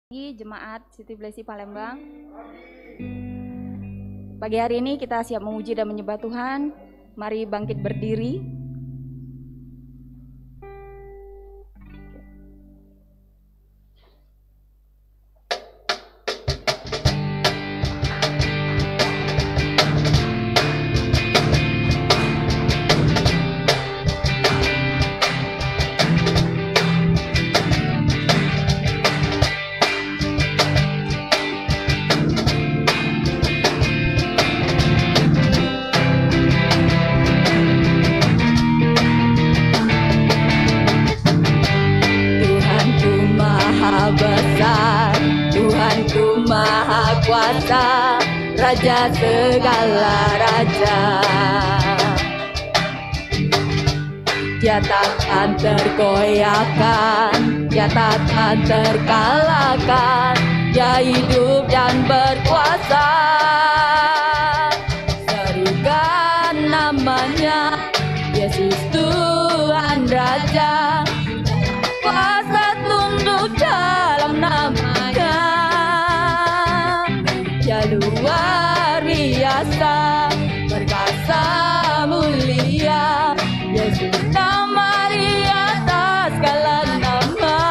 Jemaat City Blessing Palembang. Pagi hari ini kita siap memuji dan menyembah Tuhan. Mari bangkit berdiri. Raja segala raja, Dia takkan tergoyahkan, Dia takkan terkalahkan, Dia hidup dan berkuasa. Serukan namanya, Yesus Tuhan Raja, kuasa tunduk dalam namanya. Dia luar biasa, perkasa mulia, Yesus nama di atas segala nama.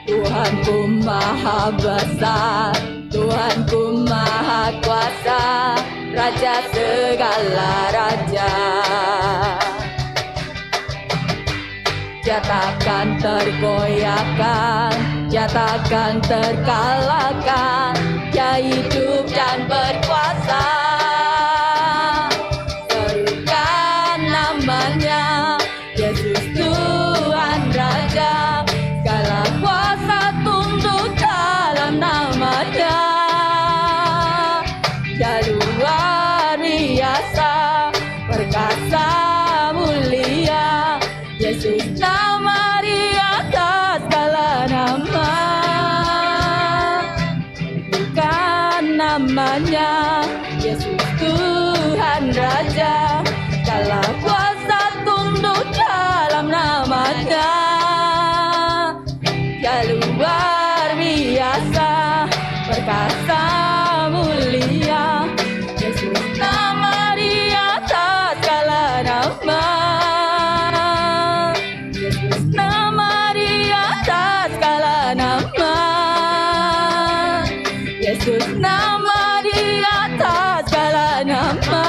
Tuhanku maha besar, Tuhanku maha kuasa, Raja segala raja. Dia takkan tergoyahkan, Dia takkan terkalahkan, Dia hidup dan berkuasa. Serukan namanya, Yesus Tuhan Raja, segala kuasa tunduk dalam namanya. Dia luar biasa, perkasa mulia, Yesus nama di atas segala nama. Bukan namanya, Yesus Tuhan Raja, segala kuasa tunduk dalam namanya. Dia luar biasa, perkasa mulia, Yesus nama di atas segala nama. Yesus nama di atas segala nama. Yesus nama di atas segala nama.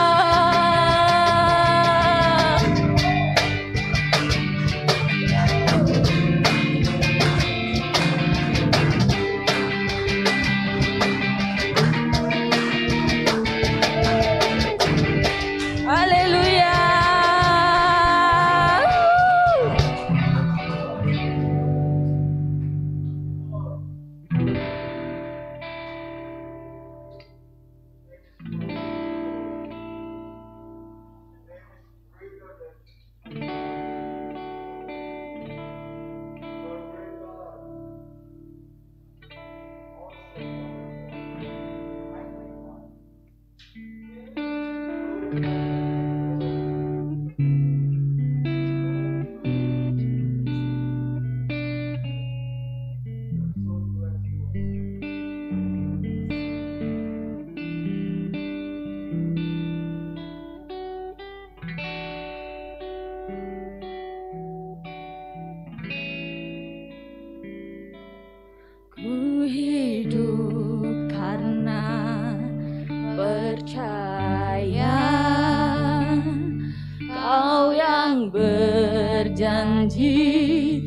Janji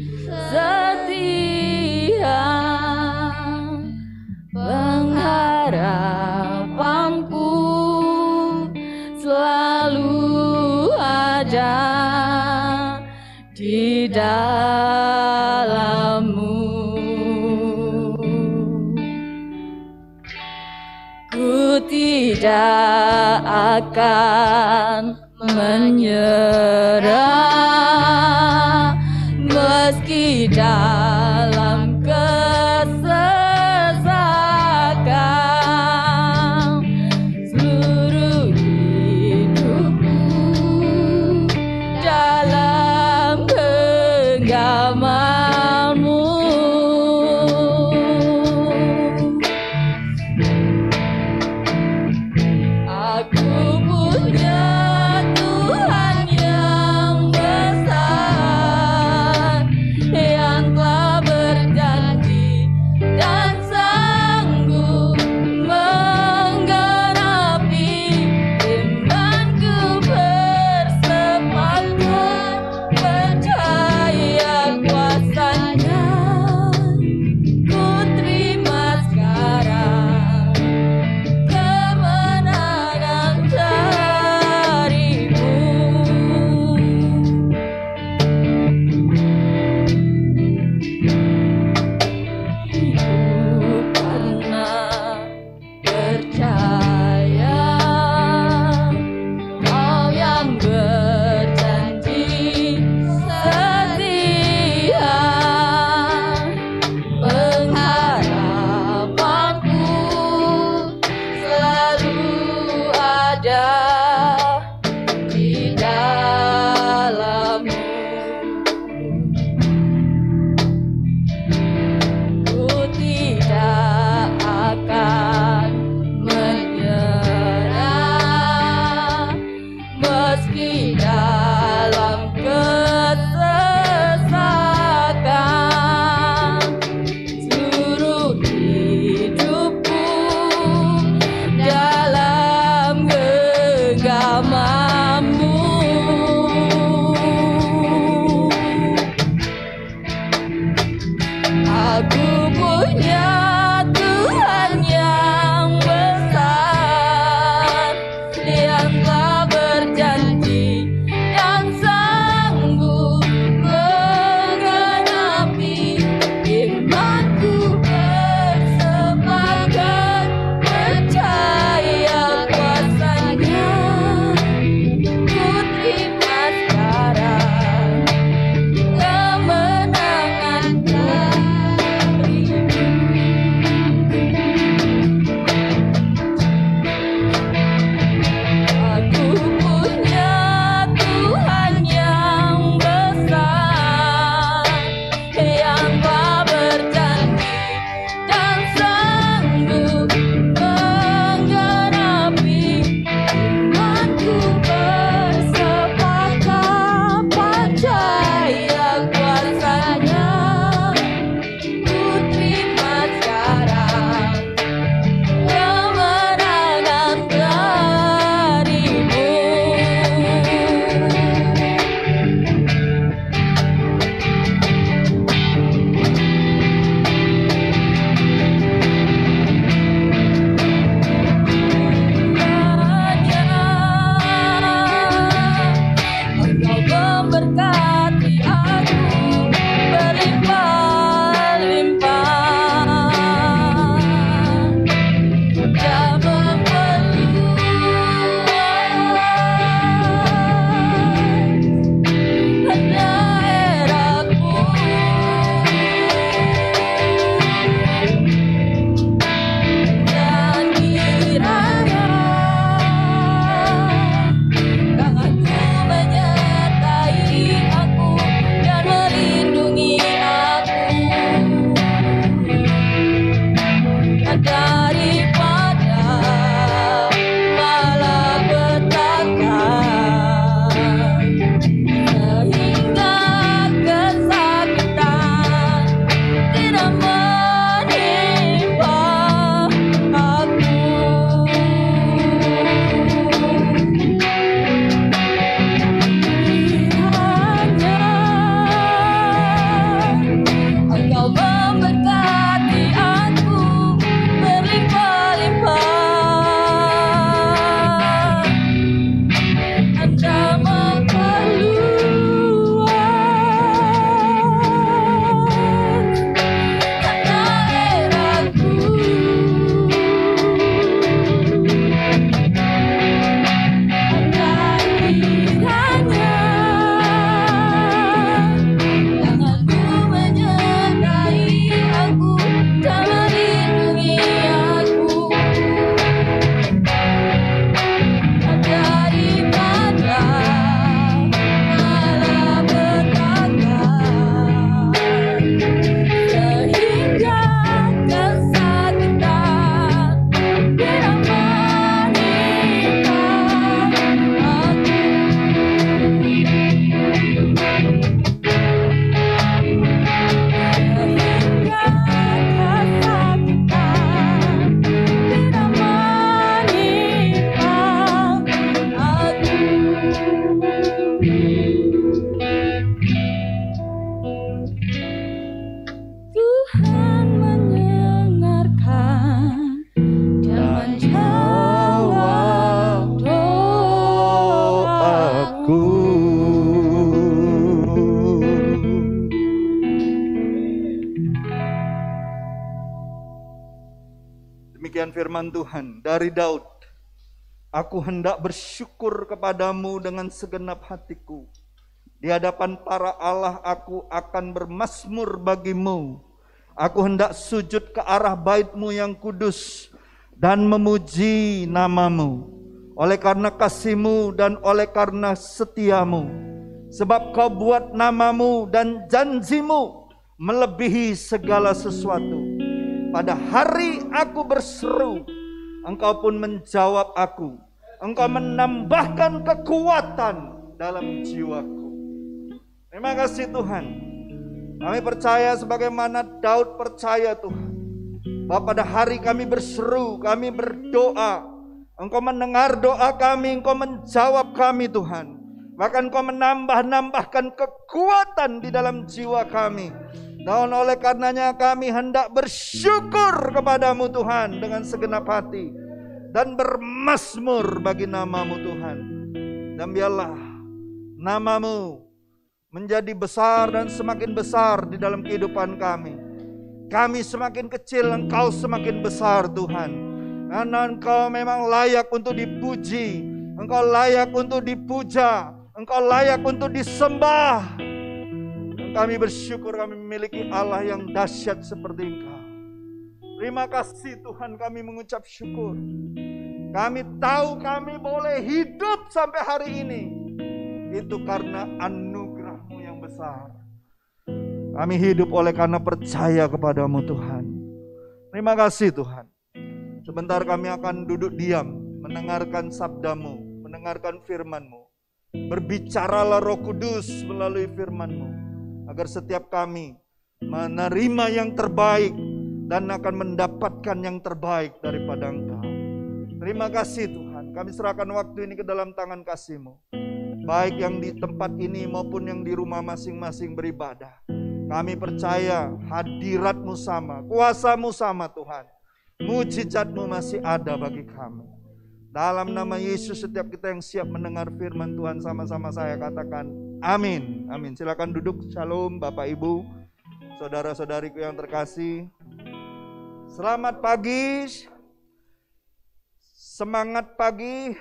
setia, pengharapanku selalu ada di dalam-Mu. Ku tidak akan menyerah meski dalam kesesakan. firman Tuhan dari Daud. Aku hendak bersyukur kepadamu dengan segenap hatiku. Di hadapan para Allah aku akan bermazmur bagimu. Aku hendak sujud ke arah bait-Mu yang kudus dan memuji nama-Mu. Oleh karena kasih-Mu dan oleh karena setia-Mu. Sebab Kau buat nama-Mu dan janji-Mu melebihi segala sesuatu. Pada hari aku berseru, Engkau pun menjawab aku. Engkau menambahkan kekuatan dalam jiwaku. Terima kasih Tuhan. Kami percaya sebagaimana Daud percaya Tuhan, bahwa pada hari kami berseru, kami berdoa, Engkau mendengar doa kami, Engkau menjawab kami Tuhan. Bahkan Engkau menambahkan kekuatan di dalam jiwa kami. Dan oleh karenanya kami hendak bersyukur kepadamu Tuhan dengan segenap hati. Dan bermazmur bagi nama-Mu Tuhan. Dan biarlah nama-Mu menjadi besar dan semakin besar di dalam kehidupan kami. Kami semakin kecil, Engkau semakin besar Tuhan. Karena Engkau memang layak untuk dipuji. Engkau layak untuk dipuja. Engkau layak untuk disembah. Kami bersyukur kami memiliki Allah yang dahsyat seperti Engkau. Terima kasih Tuhan, kami mengucap syukur. Kami tahu kami boleh hidup sampai hari ini. Itu karena anugerah-Mu yang besar. Kami hidup oleh karena percaya kepadamu Tuhan. Terima kasih Tuhan. Sebentar kami akan duduk diam, mendengarkan sabda-Mu, mendengarkan firman-Mu. Berbicaralah Roh Kudus melalui firman-Mu. Agar setiap kami menerima yang terbaik dan akan mendapatkan yang terbaik daripada Engkau. Terima kasih Tuhan. Kami serahkan waktu ini ke dalam tangan kasih-Mu. Baik yang di tempat ini maupun yang di rumah masing-masing beribadah. Kami percaya hadirat-Mu sama, kuasa-Mu sama Tuhan. Mujizat-Mu masih ada bagi kami. Dalam nama Yesus setiap kita yang siap mendengar firman Tuhan sama-sama saya katakan amin. Amin. Silakan duduk. Shalom Bapak Ibu, saudara-saudariku yang terkasih. Selamat pagi. Semangat pagi.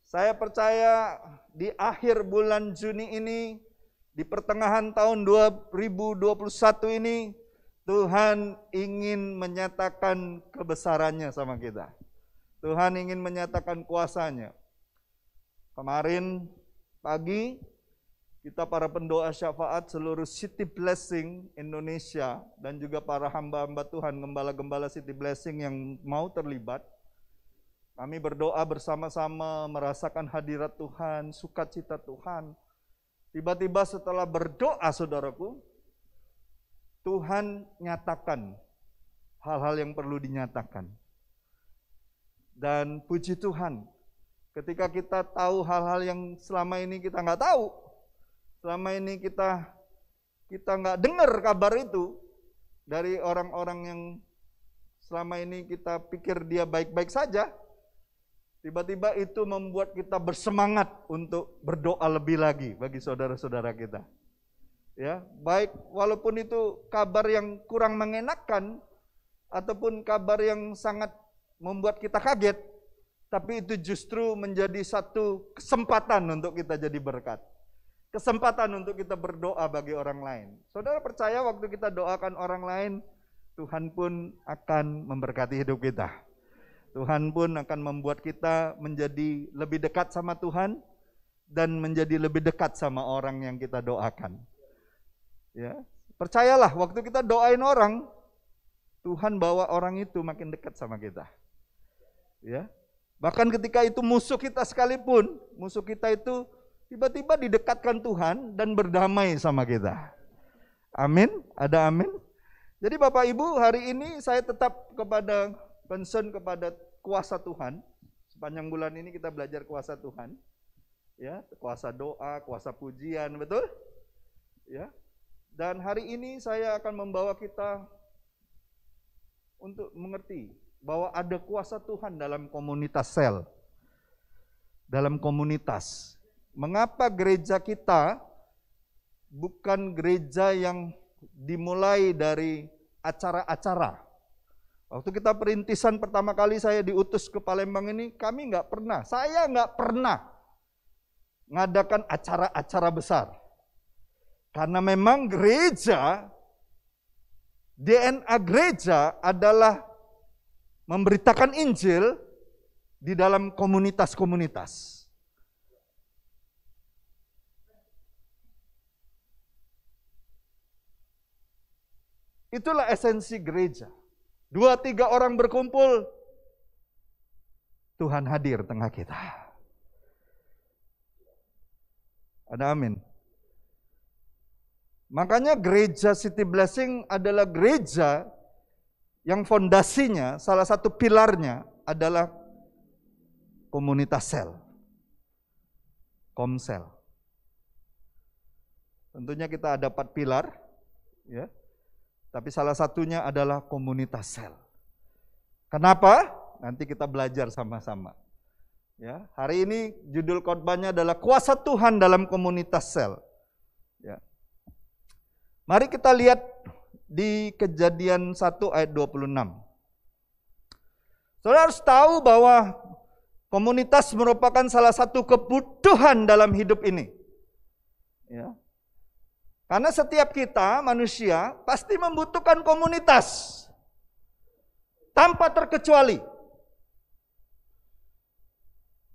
Saya percaya di akhir bulan Juni ini, di pertengahan tahun 2021 ini, Tuhan ingin menyatakan kebesarannya sama kita. Tuhan ingin menyatakan kuasa-Nya. Kemarin pagi kita para pendoa syafaat seluruh City Blessing Indonesia dan juga para hamba-hamba Tuhan, gembala-gembala City Blessing yang mau terlibat, kami berdoa bersama-sama merasakan hadirat Tuhan, sukacita Tuhan. Tiba-tiba setelah berdoa saudaraku, Tuhan nyatakan hal-hal yang perlu dinyatakan. Dan puji Tuhan, ketika kita tahu hal-hal yang selama ini kita nggak tahu, selama ini kita nggak dengar kabar itu dari orang-orang yang selama ini kita pikir dia baik-baik saja, tiba-tiba itu membuat kita bersemangat untuk berdoa lebih lagi bagi saudara-saudara kita. Ya, baik walaupun itu kabar yang kurang mengenakan ataupun kabar yang sangat membuat kita kaget, tapi itu justru menjadi satu kesempatan untuk kita jadi berkat. Kesempatan untuk kita berdoa bagi orang lain. Saudara percaya waktu kita doakan orang lain, Tuhan pun akan memberkati hidup kita. Tuhan pun akan membuat kita menjadi lebih dekat sama Tuhan dan menjadi lebih dekat sama orang yang kita doakan. Ya, percayalah waktu kita doain orang, Tuhan bawa orang itu makin dekat sama kita. Ya, bahkan ketika itu musuh kita sekalipun, musuh kita itu tiba-tiba didekatkan Tuhan dan berdamai sama kita. Amin, ada amin. Jadi Bapak Ibu, hari ini saya tetap concern kepada kuasa Tuhan. Sepanjang bulan ini kita belajar kuasa Tuhan. Ya, kuasa doa, kuasa pujian, betul? Ya. Dan hari ini saya akan membawa kita untuk mengerti bahwa ada kuasa Tuhan dalam komunitas sel. Dalam komunitas. Mengapa gereja kita bukan gereja yang dimulai dari acara-acara, Waktu kita perintisan pertama kali saya diutus ke Palembang ini, saya nggak pernah ngadakan acara-acara besar. Karena memang gereja, DNA gereja adalah memberitakan Injil di dalam komunitas-komunitas. Itulah esensi gereja. 2-3 orang berkumpul, Tuhan hadir tengah kita. Ada amin. Makanya gereja City Blessing adalah gereja yang fondasinya, salah satu pilarnya adalah komunitas sel. Komsel. Tentunya kita ada 4 pilar, ya. Tapi salah satunya adalah komunitas sel. Kenapa? Nanti kita belajar sama-sama. Ya, hari ini judul khotbahnya adalah kuasa Tuhan dalam komunitas sel. Ya. Mari kita lihat di Kejadian 1 ayat 26. Saudara harus tahu bahwa komunitas merupakan salah satu kebutuhan dalam hidup ini. Ya. Karena setiap kita manusia pasti membutuhkan komunitas. Tanpa terkecuali.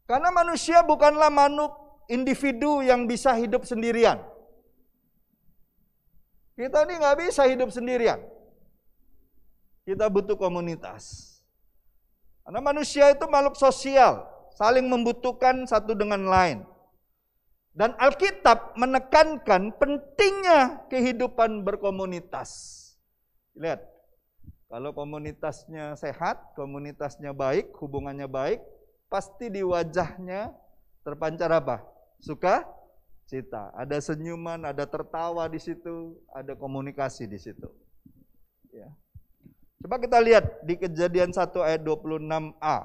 Karena manusia bukanlah individu yang bisa hidup sendirian. Kita ini nggak bisa hidup sendirian. Kita butuh komunitas. Karena manusia itu makhluk sosial, saling membutuhkan satu dengan lain. Dan Alkitab menekankan pentingnya kehidupan berkomunitas. Lihat, kalau komunitasnya sehat, komunitasnya baik, hubungannya baik, pasti di wajahnya terpancar apa? Sukacita. Ada senyuman, ada tertawa di situ, ada komunikasi di situ. Ya. Coba kita lihat di Kejadian 1 ayat 26a.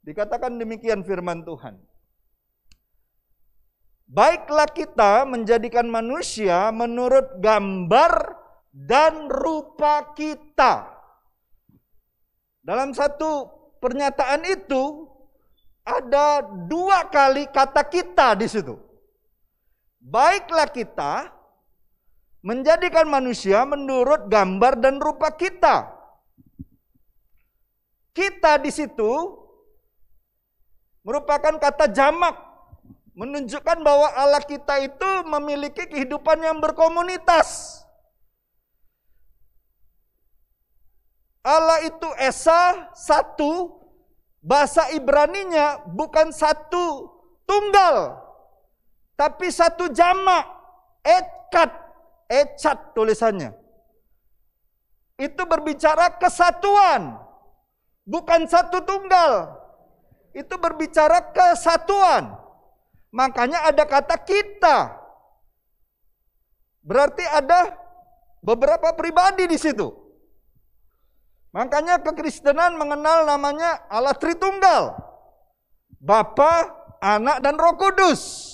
Dikatakan demikian firman Tuhan. Baiklah kita menjadikan manusia menurut gambar dan rupa kita. Dalam satu pernyataan itu ada 2 kali kata kita di situ. Baiklah kita menjadikan manusia menurut gambar dan rupa kita. Kita di situ merupakan kata jamak. Menunjukkan bahwa Allah kita itu memiliki kehidupan yang berkomunitas. Allah itu Esa, satu, bahasa Ibraninya bukan satu tunggal, tapi satu jamak, ecat tulisannya. Itu berbicara kesatuan, bukan satu tunggal. Itu berbicara kesatuan. Makanya ada kata kita. Berarti ada beberapa pribadi di situ. Makanya kekristenan mengenal namanya Allah Tritunggal. Bapa, Anak, dan Roh Kudus.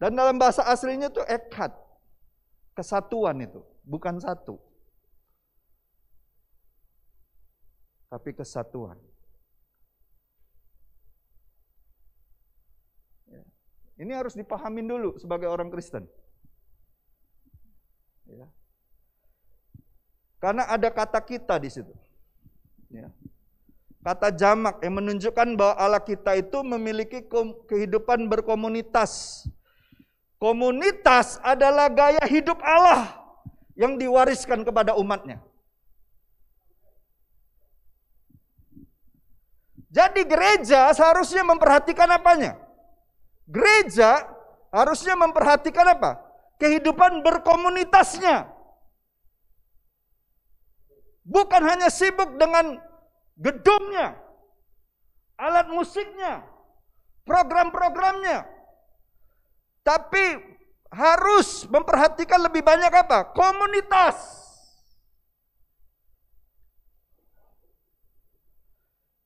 Dan dalam bahasa aslinya itu ekad. Kesatuan itu, bukan satu. Tapi kesatuan. Ini harus dipahamin dulu sebagai orang Kristen. Ya. Karena ada kata kita di situ. Ya. Kata jamak yang menunjukkan bahwa Allah kita itu memiliki kehidupan berkomunitas. Komunitas adalah gaya hidup Allah yang diwariskan kepada umatnya. Jadi gereja seharusnya memperhatikan apanya? Gereja harusnya memperhatikan apa? Kehidupan berkomunitasnya. Bukan hanya sibuk dengan gedungnya, alat musiknya, program-programnya. Tapi harus memperhatikan lebih banyak apa? Komunitas.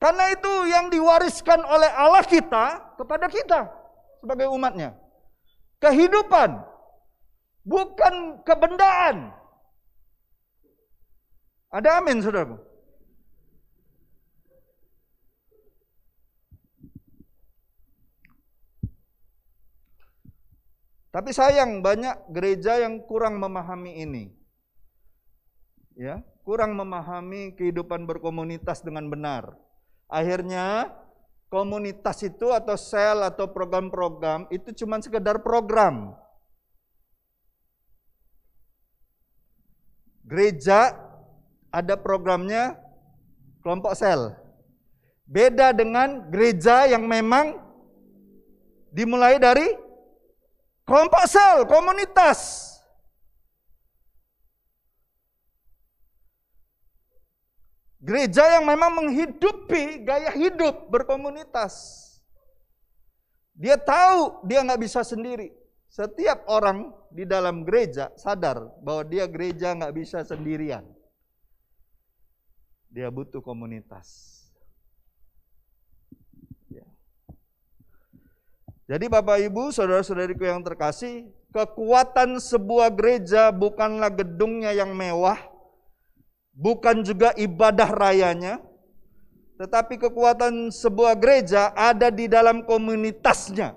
Karena itu yang diwariskan oleh Allah kita kepada kita. Sebagai umatnya. Kehidupan. Bukan kebendaan. Ada amin, saudaraku? Tapi sayang banyak gereja yang kurang memahami ini. Ya, kurang memahami kehidupan berkomunitas dengan benar. Akhirnya komunitas itu atau sel atau program-program itu cuma sekedar program. Gereja ada programnya kelompok sel. Beda dengan gereja yang memang dimulai dari kelompok sel, komunitas. Gereja yang memang menghidupi gaya hidup berkomunitas. Dia tahu dia nggak bisa sendiri. Setiap orang di dalam gereja sadar bahwa dia gereja nggak bisa sendirian. Dia butuh komunitas. Ya. Jadi Bapak Ibu, saudara-saudariku yang terkasih, kekuatan sebuah gereja bukanlah gedungnya yang mewah, bukan juga ibadah rayanya, tetapi kekuatan sebuah gereja ada di dalam komunitasnya.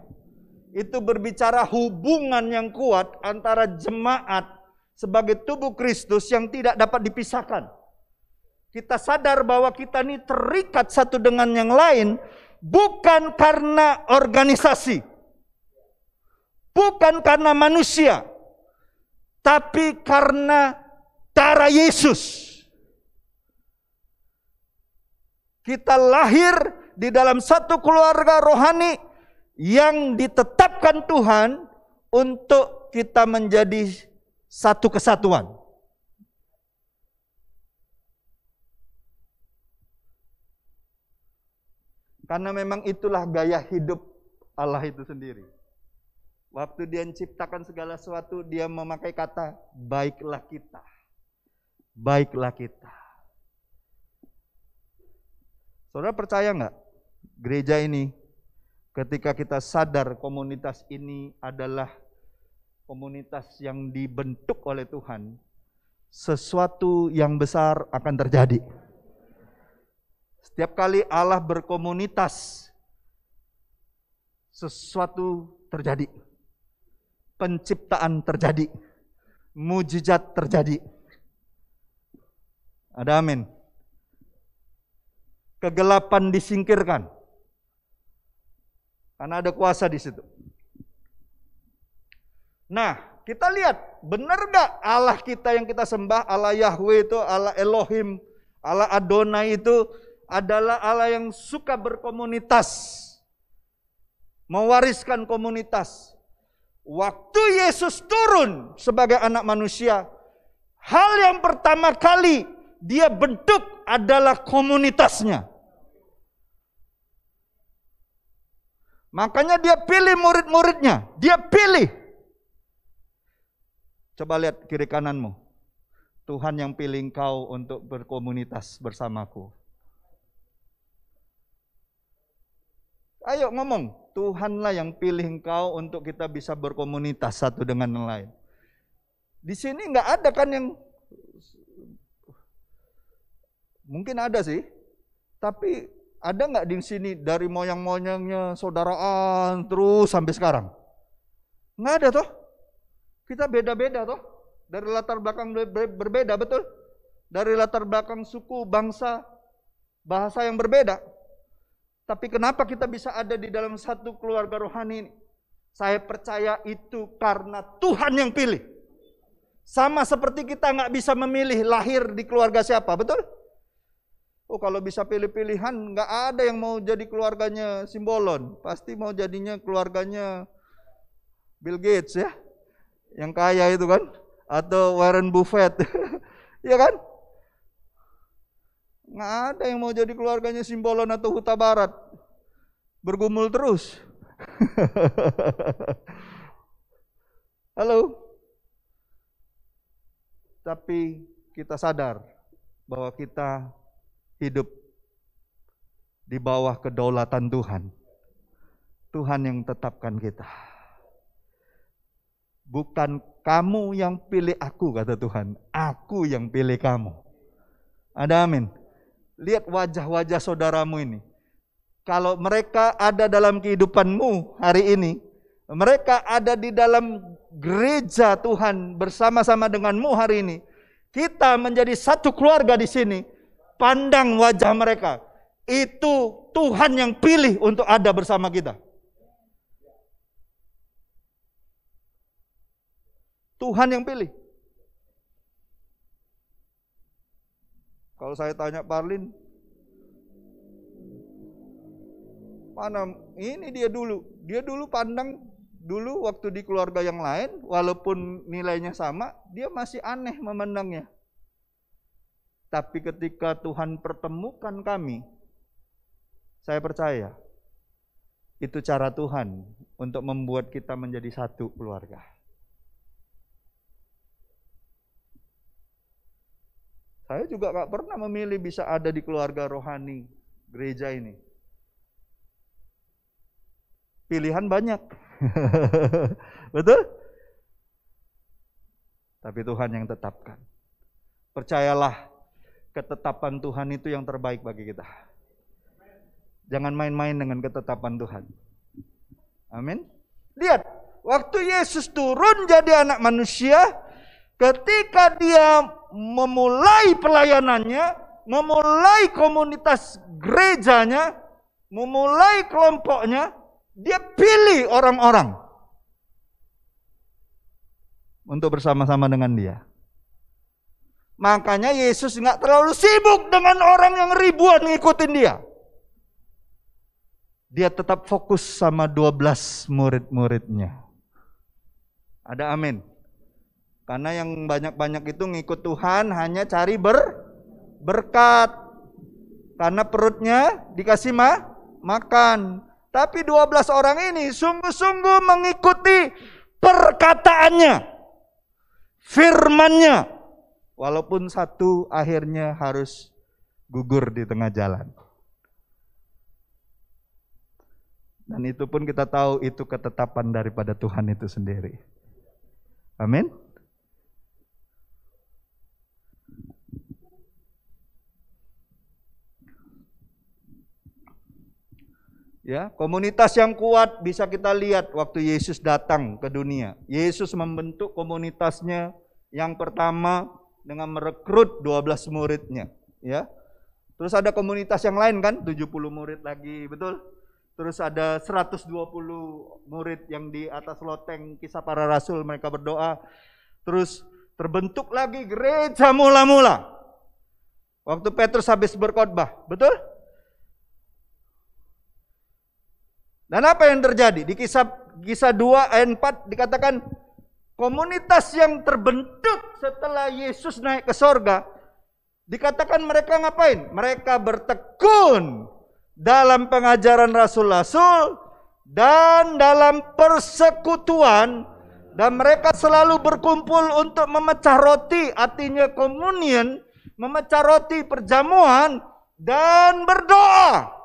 Itu berbicara hubungan yang kuat antara jemaat sebagai tubuh Kristus yang tidak dapat dipisahkan. Kita sadar bahwa kita ini terikat satu dengan yang lain, bukan karena organisasi, bukan karena manusia, tapi karena darah Yesus. Kita lahir di dalam satu keluarga rohani yang ditetapkan Tuhan untuk kita menjadi satu kesatuan. Karena memang itulah gaya hidup Allah itu sendiri. Waktu dia menciptakan segala sesuatu, dia memakai kata, baiklah kita. Baiklah kita. Saudara percaya nggak? Gereja ini, ketika kita sadar komunitas ini adalah komunitas yang dibentuk oleh Tuhan, sesuatu yang besar akan terjadi. Setiap kali Allah berkomunitas, sesuatu terjadi. Penciptaan terjadi. Mujizat terjadi. Ada amin. Kegelapan disingkirkan. Karena ada kuasa di situ. Nah, kita lihat, benar gak Allah kita yang kita sembah, Allah Yahweh itu, Allah Elohim, Allah Adonai itu adalah Allah yang suka berkomunitas, mewariskan komunitas. Waktu Yesus turun sebagai anak manusia, hal yang pertama kali dia bentuk adalah komunitasnya. Makanya dia pilih murid-muridnya, dia pilih. Coba lihat kiri kananmu. Tuhan yang pilih engkau untuk berkomunitas bersamaku. Ayo ngomong, Tuhanlah yang pilih engkau untuk kita bisa berkomunitas satu dengan yang lain. Di sini nggak ada kan yang, mungkin ada sih, tapi ada nggak di sini dari moyang-moyangnya saudaraan terus sampai sekarang? Nggak ada toh. Kita beda-beda toh, dari latar belakang berbeda, betul? Dari latar belakang suku, bangsa, bahasa yang berbeda. Tapi kenapa kita bisa ada di dalam satu keluarga rohani ini? Saya percaya itu karena Tuhan yang pilih. Sama seperti kita nggak bisa memilih lahir di keluarga siapa, betul? Oh, kalau bisa pilih-pilihan, nggak ada yang mau jadi keluarganya Simbolon. Pasti mau jadinya keluarganya Bill Gates ya, yang kaya itu kan, atau Warren Buffett, ya kan? Nggak ada yang mau jadi keluarganya Simbolon atau Huta Barat. Bergumul terus. Halo? Tapi kita sadar bahwa kita hidup di bawah kedaulatan Tuhan. Tuhan yang tetapkan kita. Bukan kamu yang pilih aku, kata Tuhan. Aku yang pilih kamu. Ada amin. Lihat wajah-wajah saudaramu ini. Kalau mereka ada dalam kehidupanmu hari ini, mereka ada di dalam gereja Tuhan bersama-sama denganmu hari ini. Kita menjadi satu keluarga di sini. Pandang wajah mereka. Itu Tuhan yang pilih untuk ada bersama kita. Tuhan yang pilih. Kalau saya tanya Parlin, mana ini dia dulu pandang dulu waktu di keluarga yang lain, walaupun nilainya sama, dia masih aneh memandangnya. Tapi ketika Tuhan pertemukan kami, saya percaya itu cara Tuhan untuk membuat kita menjadi satu keluarga. Saya juga gak pernah memilih bisa ada di keluarga rohani gereja ini. Pilihan banyak. Betul? Tapi Tuhan yang tetapkan. Percayalah, ketetapan Tuhan itu yang terbaik bagi kita. Jangan main-main dengan ketetapan Tuhan. Amin. Lihat, waktu Yesus turun jadi anak manusia, ketika dia memulai pelayanannya, memulai komunitas gerejanya, memulai kelompoknya, dia pilih orang-orang untuk bersama-sama dengan dia. Makanya Yesus nggak terlalu sibuk dengan orang yang ribuan ngikutin dia. Dia tetap fokus sama 12 murid-muridnya. Ada amin. Karena yang banyak-banyak itu ngikut Tuhan hanya cari berkat. Karena perutnya dikasih makan. Tapi 12 orang ini sungguh-sungguh mengikuti perkataannya, firman-Nya. Walaupun satu akhirnya harus gugur di tengah jalan. Dan itu pun kita tahu itu ketetapan daripada Tuhan itu sendiri. Amin. Ya, komunitas yang kuat bisa kita lihat waktu Yesus datang ke dunia. Yesus membentuk komunitasnya yang pertama dengan merekrut 12 muridnya, ya. Terus ada komunitas yang lain kan, 70 murid lagi, betul? Terus ada 120 murid yang di atas loteng Kisah Para Rasul, mereka berdoa. Terus terbentuk lagi gereja mula-mula. Waktu Petrus habis berkhotbah, betul? Dan apa yang terjadi? Di kisah 2 ayat 4 dikatakan komunitas yang terbentuk setelah Yesus naik ke sorga. Dikatakan mereka ngapain? Mereka bertekun dalam pengajaran rasul-rasul dan dalam persekutuan. Dan mereka selalu berkumpul untuk memecah roti, artinya komunion, memecah roti perjamuan dan berdoa.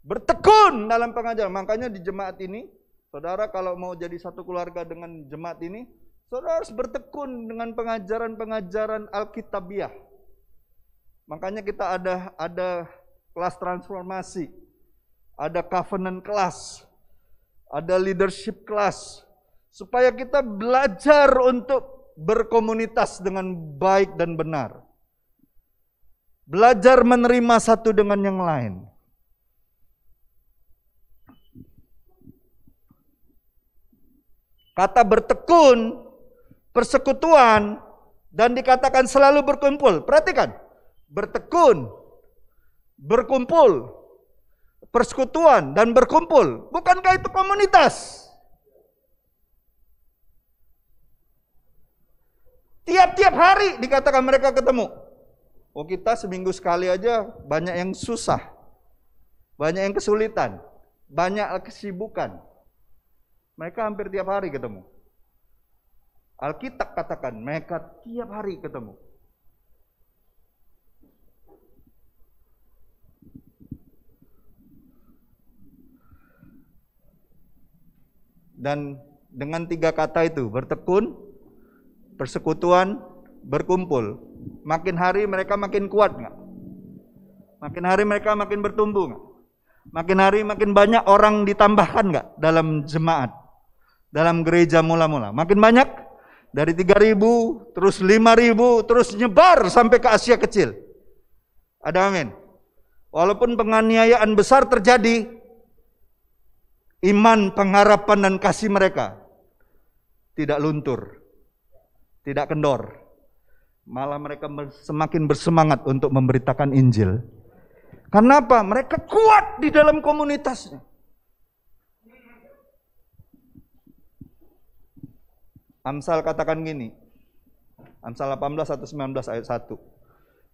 Bertekun dalam pengajaran. Makanya di jemaat ini, saudara kalau mau jadi satu keluarga dengan jemaat ini, saudara harus bertekun dengan pengajaran-pengajaran Alkitabiah. Makanya kita ada kelas transformasi, ada covenant class, ada leadership class, supaya kita belajar untuk berkomunitas dengan baik dan benar. Belajar menerima satu dengan yang lain. Kata bertekun, persekutuan, dan dikatakan selalu berkumpul. Perhatikan, bertekun, berkumpul, persekutuan, dan berkumpul. Bukankah itu komunitas? Tiap-tiap hari dikatakan mereka ketemu. Oh, kita seminggu sekali aja banyak yang susah, banyak yang kesulitan, banyak kesibukan. Mereka hampir tiap hari ketemu. Alkitab katakan mereka tiap hari ketemu. Dan dengan 3 kata itu, bertekun, persekutuan, berkumpul. Makin hari mereka makin kuat nggak? Makin hari mereka makin bertumbuh nggak? Makin hari makin banyak orang ditambahkan nggak dalam jemaat, dalam gereja mula-mula? Makin banyak, dari 3.000, terus 5.000, terus nyebar sampai ke Asia kecil. Ada amin. Walaupun penganiayaan besar terjadi, iman, pengharapan, dan kasih mereka tidak luntur, tidak kendor. Malah mereka semakin bersemangat untuk memberitakan Injil. Karena apa? Mereka kuat di dalam komunitasnya. Amsal katakan gini, Amsal 18 atau 19 ayat 1.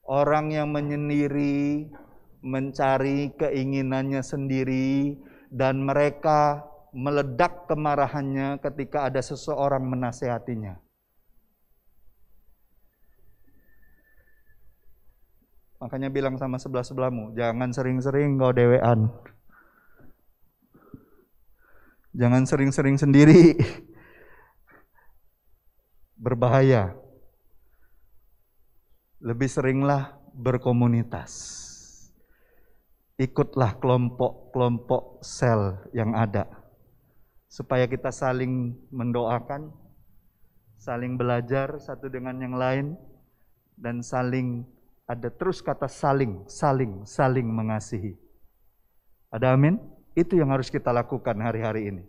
Orang yang menyendiri, mencari keinginannya sendiri, dan mereka meledak kemarahannya ketika ada seseorang menasehatinya. Makanya bilang sama sebelah-sebelahmu, jangan sering-sering kau dewean. Jangan sering-sering sendiri. Berbahaya. Lebih seringlah berkomunitas. Ikutlah kelompok-kelompok sel yang ada. Supaya kita saling mendoakan, saling belajar satu dengan yang lain, dan saling, ada terus kata saling mengasihi. Ada amin? Itu yang harus kita lakukan hari-hari ini.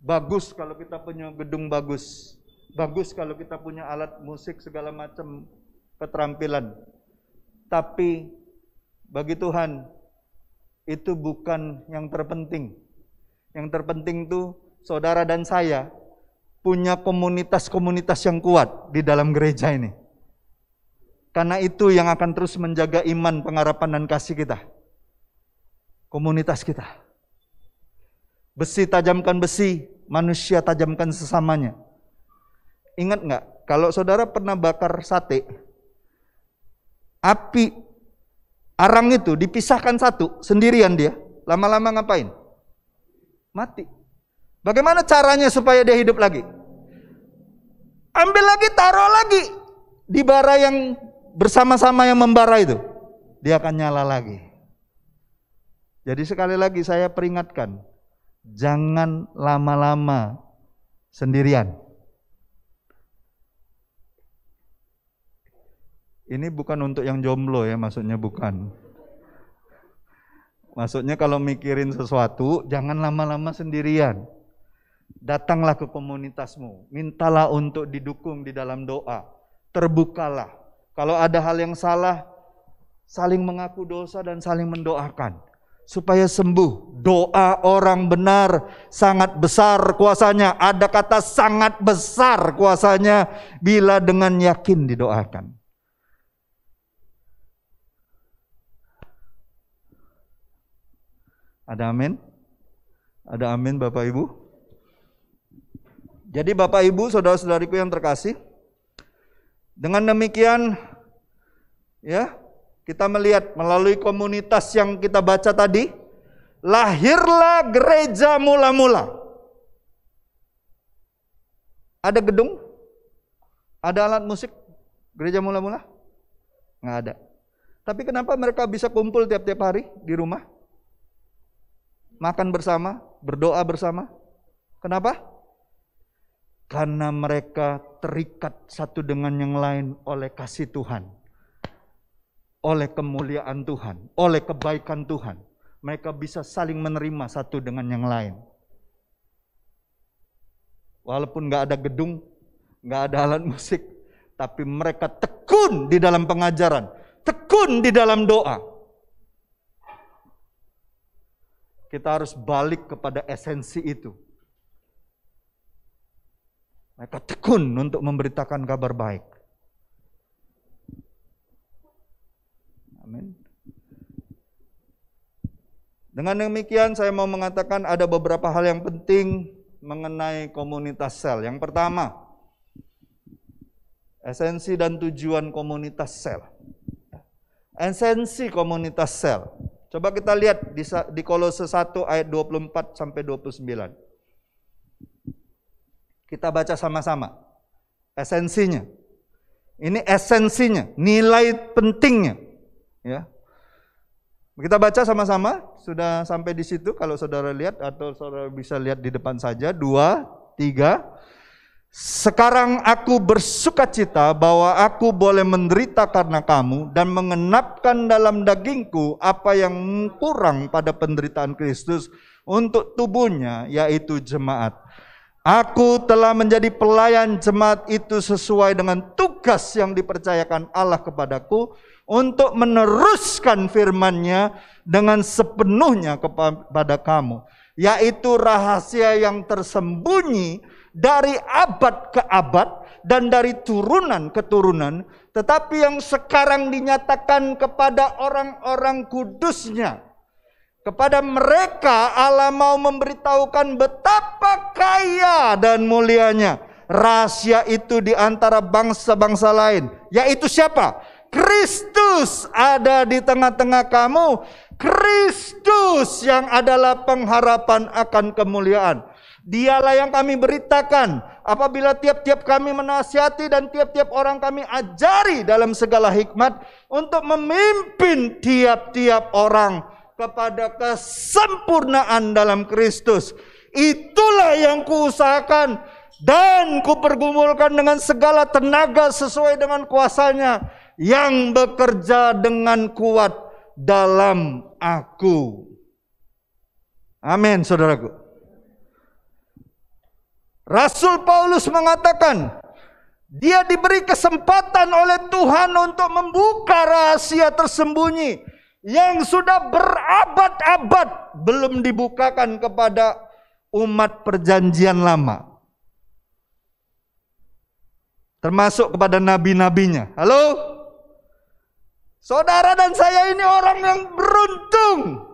Bagus kalau kita punya gedung bagus. Bagus kalau kita punya alat musik segala macam keterampilan. Tapi bagi Tuhan itu bukan yang terpenting. Yang terpenting itu saudara dan saya punya komunitas-komunitas yang kuat di dalam gereja ini. Karena itu yang akan terus menjaga iman, pengharapan, dan kasih kita. Komunitas kita. Besi tajamkan besi, manusia tajamkan sesamanya. Ingat nggak, kalau saudara pernah bakar sate, api arang itu dipisahkan satu, sendirian dia, lama-lama ngapain? Mati. Bagaimana caranya supaya dia hidup lagi? Ambil lagi, taruh lagi di bara yang bersama-sama yang membara itu. Dia akan nyala lagi. Jadi sekali lagi saya peringatkan, jangan lama-lama sendirian. Ini bukan untuk yang jomblo ya, maksudnya bukan. Maksudnya kalau mikirin sesuatu, jangan lama-lama sendirian. Datanglah ke komunitasmu, mintalah untuk didukung di dalam doa, terbukalah. Kalau ada hal yang salah, saling mengaku dosa dan saling mendoakan supaya sembuh. Doa orang benar sangat besar kuasanya. Ada kata sangat besar kuasanya bila dengan yakin didoakan. Ada amin? Ada amin Bapak Ibu? Jadi Bapak Ibu, saudara-saudariku yang terkasih, dengan demikian ya, kita melihat melalui komunitas yang kita baca tadi, lahirlah gereja mula-mula. Ada gedung? Ada alat musik gereja mula-mula? Nggak ada. Tapi kenapa mereka bisa kumpul tiap-tiap hari di rumah? Makan bersama, berdoa bersama. Kenapa? Karena mereka terikat satu dengan yang lain oleh kasih Tuhan, oleh kemuliaan Tuhan, oleh kebaikan Tuhan. Mereka bisa saling menerima satu dengan yang lain. Walaupun gak ada gedung, gak ada alat musik, tapi mereka tekun di dalam pengajaran, tekun di dalam doa. Kita harus balik kepada esensi itu. Mereka tekun untuk memberitakan kabar baik. Amin. Dengan demikian saya mau mengatakan ada beberapa hal yang penting mengenai komunitas sel. Yang pertama, esensi dan tujuan komunitas sel. Esensi komunitas sel. Coba kita lihat di Kolose 1 ayat 24 sampai 29. Kita baca sama-sama. Esensinya. Ini esensinya, nilai pentingnya. Ya. Kita baca sama-sama. Sudah sampai di situ kalau saudara lihat atau saudara bisa lihat di depan saja. 2, 3. Sekarang aku bersukacita bahwa aku boleh menderita karena kamu dan mengenapkan dalam dagingku apa yang kurang pada penderitaan Kristus untuk tubuhnya, yaitu jemaat. Aku telah menjadi pelayan jemaat itu sesuai dengan tugas yang dipercayakan Allah kepadaku untuk meneruskan firman-Nya dengan sepenuhnya kepada kamu, yaitu rahasia yang tersembunyi dari abad ke abad dan dari turunan ke turunan, tetapi yang sekarang dinyatakan kepada orang-orang kudus-Nya. Kepada mereka Allah mau memberitahukan betapa kaya dan mulianya rahasia itu di antara bangsa-bangsa lain. Yaitu siapa? Kristus ada di tengah-tengah kamu. Kristus yang adalah pengharapan akan kemuliaan. Dialah yang kami beritakan apabila tiap-tiap kami menasihati dan tiap-tiap orang kami ajari dalam segala hikmat untuk memimpin tiap-tiap orang kepada kesempurnaan dalam Kristus. Itulah yang kuusahakan dan kupergumulkan dengan segala tenaga sesuai dengan kuasa-Nya yang bekerja dengan kuat dalam aku. Amin, saudaraku. Rasul Paulus mengatakan, dia diberi kesempatan oleh Tuhan untuk membuka rahasia tersembunyi yang sudah berabad-abad belum dibukakan kepada umat perjanjian lama. Termasuk kepada nabi-nabinya. Halo? Saudara dan saya ini orang yang beruntung.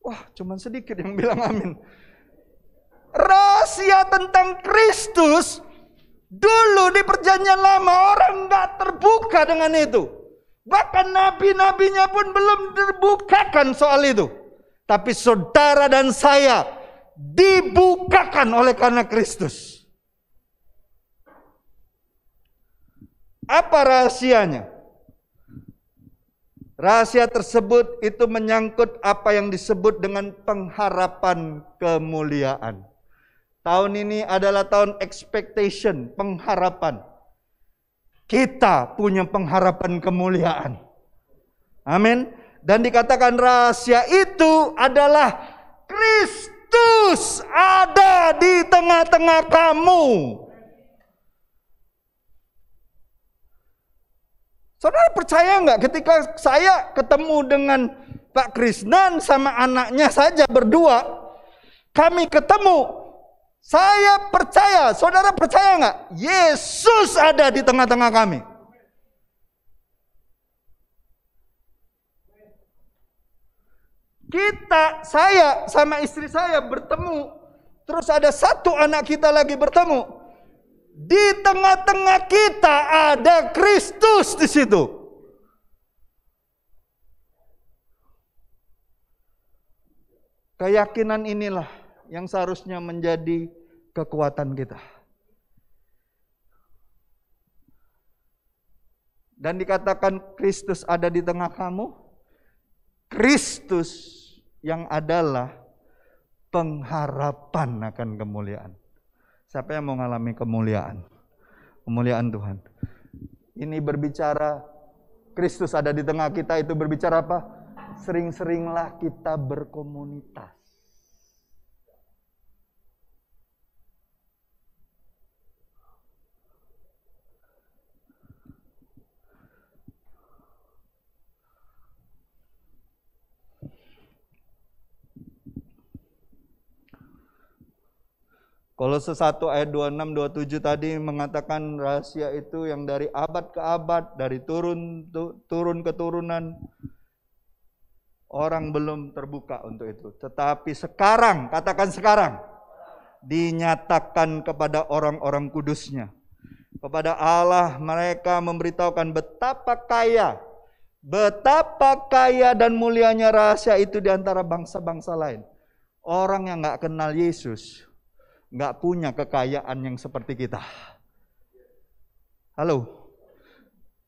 Wah, cuman sedikit yang bilang amin. Rahasia tentang Kristus dulu di perjanjian lama orang nggak terbuka dengan itu. Bahkan nabi-nabinya pun belum terbukakan soal itu. Tapi saudara dan saya dibukakan oleh karena Kristus. Apa rahasianya? Rahasia tersebut itu menyangkut apa yang disebut dengan pengharapan kemuliaan. Tahun ini adalah tahun expectation, pengharapan. Kita punya pengharapan kemuliaan. Amin. Dan dikatakan rahasia itu adalah Kristus ada di tengah-tengah kamu. Saudara percaya nggak ketika saya ketemu dengan Pak Krisnan sama anaknya saja berdua, kami ketemu, saya percaya, saudara percaya nggak? Yesus ada di tengah-tengah kami. Saya sama istri saya bertemu, terus ada satu anak kita lagi bertemu. Di tengah-tengah kita ada Kristus di situ. Keyakinan inilah yang seharusnya menjadi kekuatan kita. Dan dikatakan Kristus ada di tengah kamu. Kristus yang adalah pengharapan akan kemuliaan. Siapa yang mau mengalami kemuliaan? Kemuliaan Tuhan. Ini berbicara Kristus ada di tengah kita, itu berbicara apa? Sering-seringlah kita berkomunitas. Kolose 1 ayat 26-27 tadi mengatakan rahasia itu yang dari abad ke abad, dari turun ke turunan, orang belum terbuka untuk itu. Tetapi sekarang, katakan sekarang, dinyatakan kepada orang-orang kudus-Nya. Kepada Allah mereka memberitahukan betapa kaya dan mulianya rahasia itu di antara bangsa-bangsa lain. Orang yang gak kenal Yesus, nggak punya kekayaan yang seperti kita. Halo?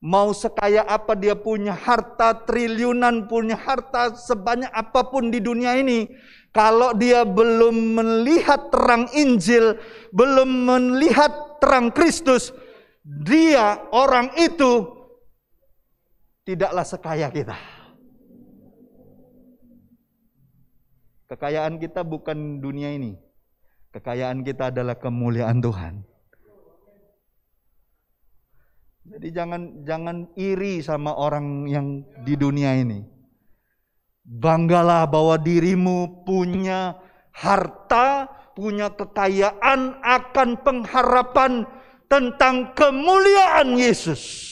Mau sekaya apa dia punya harta triliunan, punya harta sebanyak apapun di dunia ini, kalau dia belum melihat terang Injil, belum melihat terang Kristus, dia, orang itu tidaklah sekaya kita. Kekayaan kita bukan dunia ini. Kekayaan kita adalah kemuliaan Tuhan. Jadi jangan iri sama orang yang di dunia ini. Banggalah bahwa dirimu punya harta, punya kekayaan, akan pengharapan tentang kemuliaan Yesus.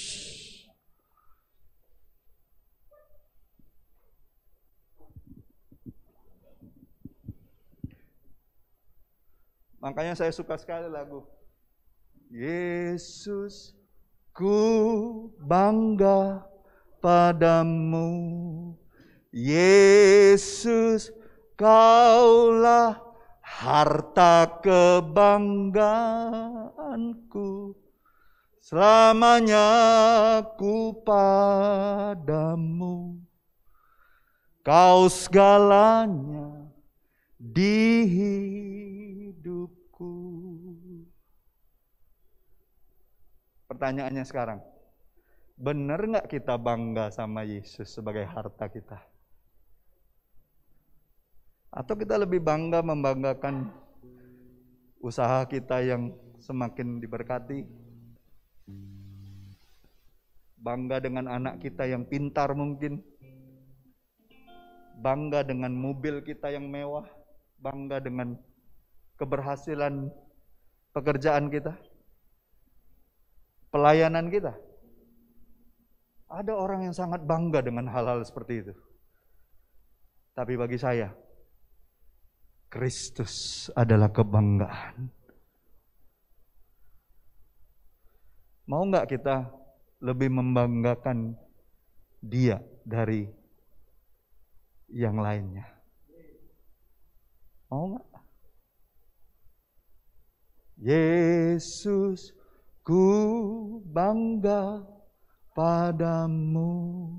Makanya saya suka sekali lagu Yesus, ku bangga padamu, Yesus, kaulah harta kebanggaanku, selamanya ku padamu, kau segalanya di hidupku. Pertanyaannya sekarang, benar nggak kita bangga sama Yesus sebagai harta kita? Atau kita lebih bangga membanggakan usaha kita yang semakin diberkati? Bangga dengan anak kita yang pintar mungkin? Bangga dengan mobil kita yang mewah? Bangga dengan keberhasilan pekerjaan kita? Pelayanan kita? Ada orang yang sangat bangga dengan hal-hal seperti itu. Tapi bagi saya, Kristus adalah kebanggaan. Mau nggak kita lebih membanggakan Dia dari yang lainnya? Mau nggak? Yesus, ku bangga padamu,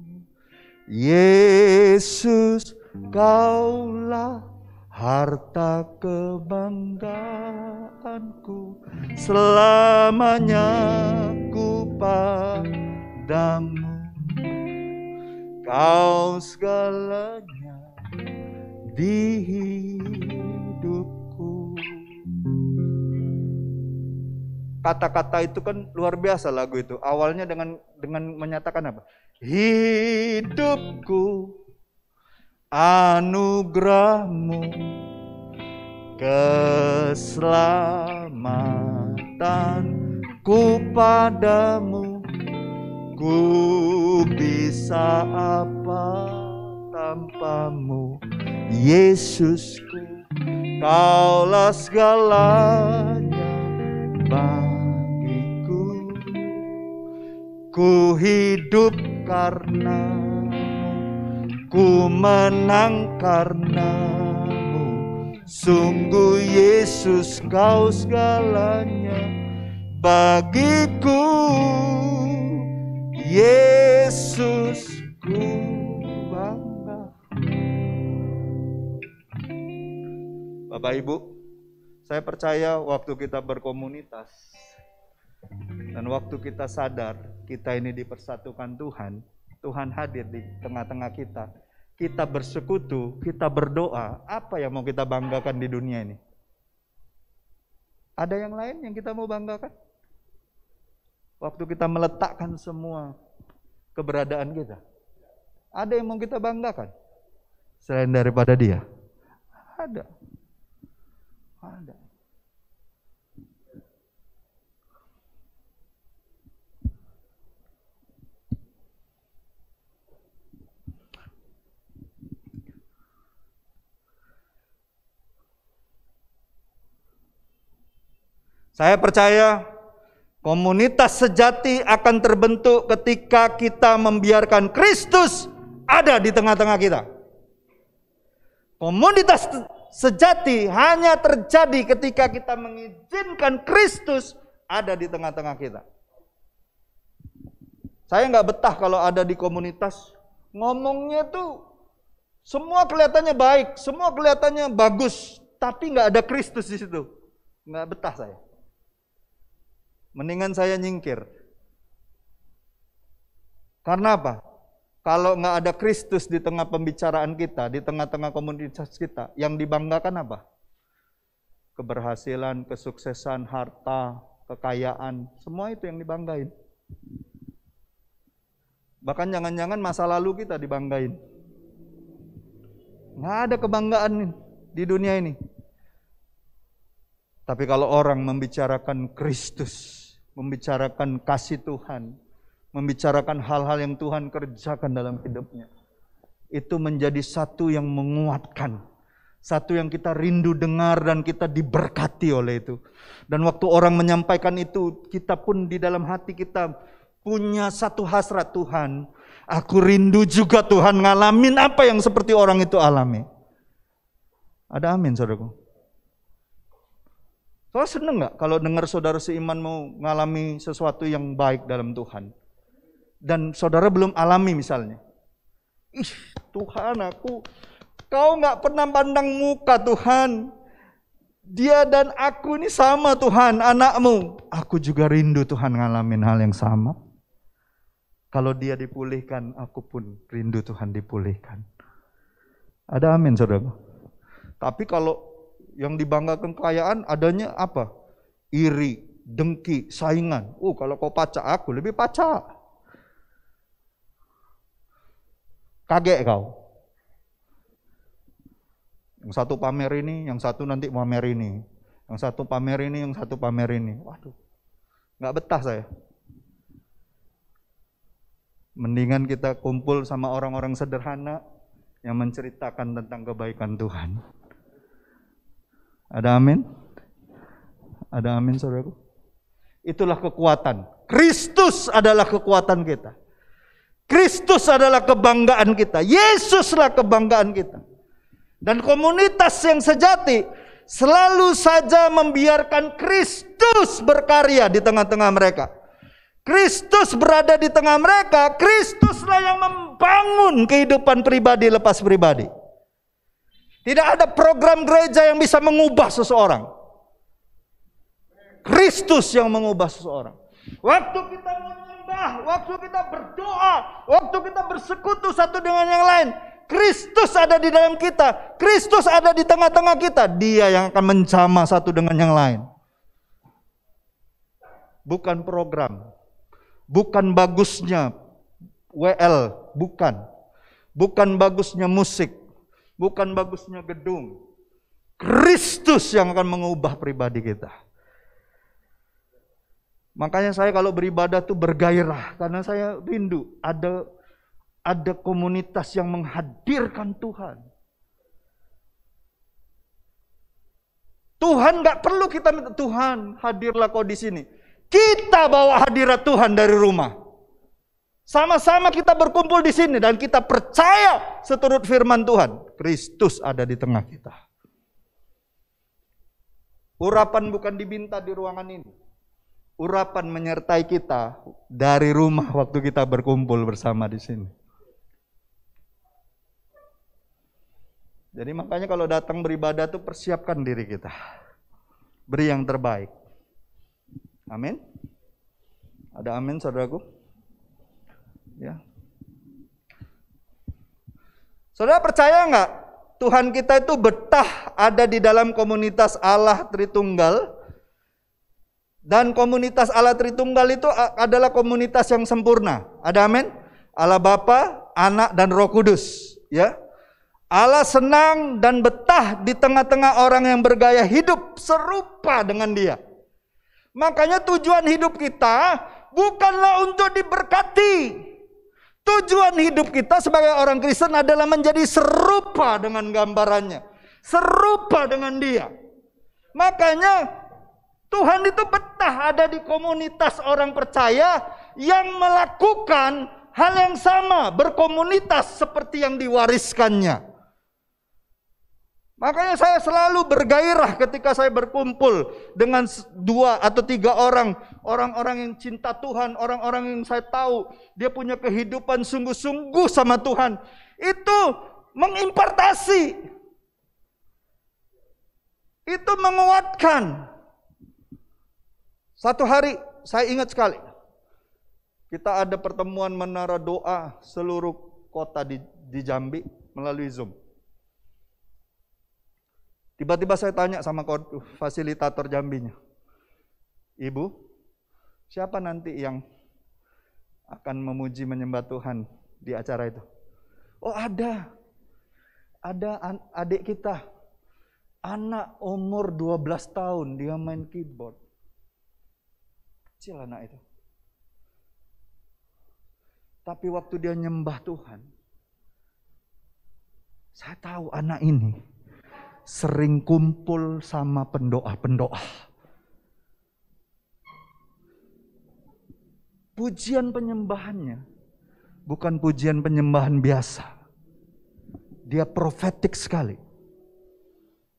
Yesus, kaulah harta kebanggaanku, selamanya ku padamu, kau segalanya di hidupku. Kata-kata itu kan luar biasa lagu itu. Awalnya dengan menyatakan apa? Hidupku anugerahmu, keselamatanku padamu, ku bisa apa tanpamu, Yesusku, kaulah segalanya bagiku, ku hidup karenamu, ku menang karenamu, sungguh Yesus kau segalanya bagiku, Yesus ku bangga. Bapak Ibu, saya percaya waktu kita berkomunitas dan waktu kita sadar kita ini dipersatukan Tuhan, Tuhan hadir di tengah-tengah kita, kita bersekutu, kita berdoa, apa yang mau kita banggakan di dunia ini? Ada yang lain yang kita mau banggakan? Waktu kita meletakkan semua keberadaan kita, ada yang mau kita banggakan selain daripada Dia? Ada. Saya percaya komunitas sejati akan terbentuk ketika kita membiarkan Kristus ada di tengah-tengah kita. Komunitas sejati hanya terjadi ketika kita mengizinkan Kristus ada di tengah-tengah kita. Saya nggak betah kalau ada di komunitas, ngomongnya tuh semua kelihatannya baik, semua kelihatannya bagus, tapi nggak ada Kristus di situ. Nggak betah saya. Mendingan saya nyingkir. Karena apa? Kalau nggak ada Kristus di tengah pembicaraan kita, di tengah-tengah komunitas kita, yang dibanggakan apa? Keberhasilan, kesuksesan, harta, kekayaan, semua itu yang dibanggain. Bahkan jangan-jangan masa lalu kita dibanggain. Nggak ada kebanggaan di dunia ini. Tapi kalau orang membicarakan Kristus, membicarakan kasih Tuhan, membicarakan hal-hal yang Tuhan kerjakan dalam hidupnya, itu menjadi satu yang menguatkan, satu yang kita rindu dengar dan kita diberkati oleh itu. Dan waktu orang menyampaikan itu, kita pun di dalam hati kita punya satu hasrat, Tuhan, aku rindu juga Tuhan ngalamin apa yang seperti orang itu alami. Ada amin, saudaraku? Saudara seneng gak kalau dengar saudara seiman mau ngalami sesuatu yang baik dalam Tuhan? Dan saudara belum alami misalnya. Ih, Tuhan, kau gak pernah pandang muka Tuhan. Dia dan aku ini sama Tuhan, anakmu. Aku juga rindu Tuhan ngalamin hal yang sama. Kalau dia dipulihkan, aku pun rindu Tuhan dipulihkan. Ada amin, saudara. Tapi kalau yang dibanggakan kekayaan adanya apa? Iri, dengki, saingan. Kalau kau pacak, aku lebih pacak. Kaget kau. Yang satu pamer ini, yang satu nanti pamer ini. Yang satu pamer ini, yang satu pamer ini. Waduh, gak betah saya. Mendingan kita kumpul sama orang-orang sederhana yang menceritakan tentang kebaikan Tuhan. Ada amin? Ada amin, saudaraku? Itulah kekuatan. Kristus adalah kekuatan kita. Kristus adalah kebanggaan kita. Yesuslah kebanggaan kita. Dan komunitas yang sejati selalu saja membiarkan Kristus berkarya di tengah-tengah mereka. Kristus berada di tengah mereka, Kristuslah yang membangun kehidupan pribadi lepas pribadi. Tidak ada program gereja yang bisa mengubah seseorang. Kristus yang mengubah seseorang. Waktu kita menyembah, waktu kita berdoa, waktu kita bersekutu satu dengan yang lain, Kristus ada di dalam kita, Kristus ada di tengah-tengah kita. Dia yang akan menjamah satu dengan yang lain. Bukan program. Bukan bagusnya WL, bukan. Bukan bagusnya musik, bukan bagusnya gedung. Kristus yang akan mengubah pribadi kita. Makanya saya kalau beribadah tuh bergairah, karena saya rindu ada komunitas yang menghadirkan Tuhan. Tuhan gak perlu kita minta, Tuhan hadirlah kau di sini. Kita bawa hadirat Tuhan dari rumah. Sama-sama kita berkumpul di sini dan kita percaya seturut firman Tuhan. Kristus ada di tengah kita. Urapan bukan diminta di ruangan ini. Urapan menyertai kita dari rumah waktu kita berkumpul bersama di sini. Jadi makanya kalau datang beribadah tuh persiapkan diri kita. Beri yang terbaik. Amin. Ada amin, saudaraku? Ya. Saudara percaya nggak? Tuhan kita itu betah ada di dalam komunitas Allah Tritunggal. Dan komunitas Allah Tritunggal itu adalah komunitas yang sempurna. Ada amin? Allah Bapa, Anak, dan Roh Kudus. Ya. Allah senang dan betah di tengah-tengah orang yang bergaya hidup serupa dengan Dia. Makanya tujuan hidup kita bukanlah untuk diberkati. Tujuan hidup kita sebagai orang Kristen adalah menjadi serupa dengan gambarannya. Serupa dengan Dia. Makanya Tuhan itu betah ada di komunitas orang percaya yang melakukan hal yang sama. Berkomunitas seperti yang diwariskannya. Makanya saya selalu bergairah ketika saya berkumpul dengan 2 atau 3 orang. Orang-orang yang cinta Tuhan, orang-orang yang saya tahu dia punya kehidupan sungguh-sungguh sama Tuhan. Itu mengimpartasi. Itu menguatkan. Satu hari saya ingat sekali. Kita ada pertemuan menara doa seluruh kota di Jambi melalui Zoom. Tiba-tiba saya tanya sama fasilitator Jambinya, Ibu, siapa nanti yang akan memuji menyembah Tuhan di acara itu? Oh ada adik kita, anak umur 12 tahun, dia main keyboard. Kecil anak itu. Tapi waktu dia nyembah Tuhan, saya tahu anak ini sering kumpul sama pendoa-pendoa. Pujian penyembahannya bukan pujian penyembahan biasa. Dia profetik sekali.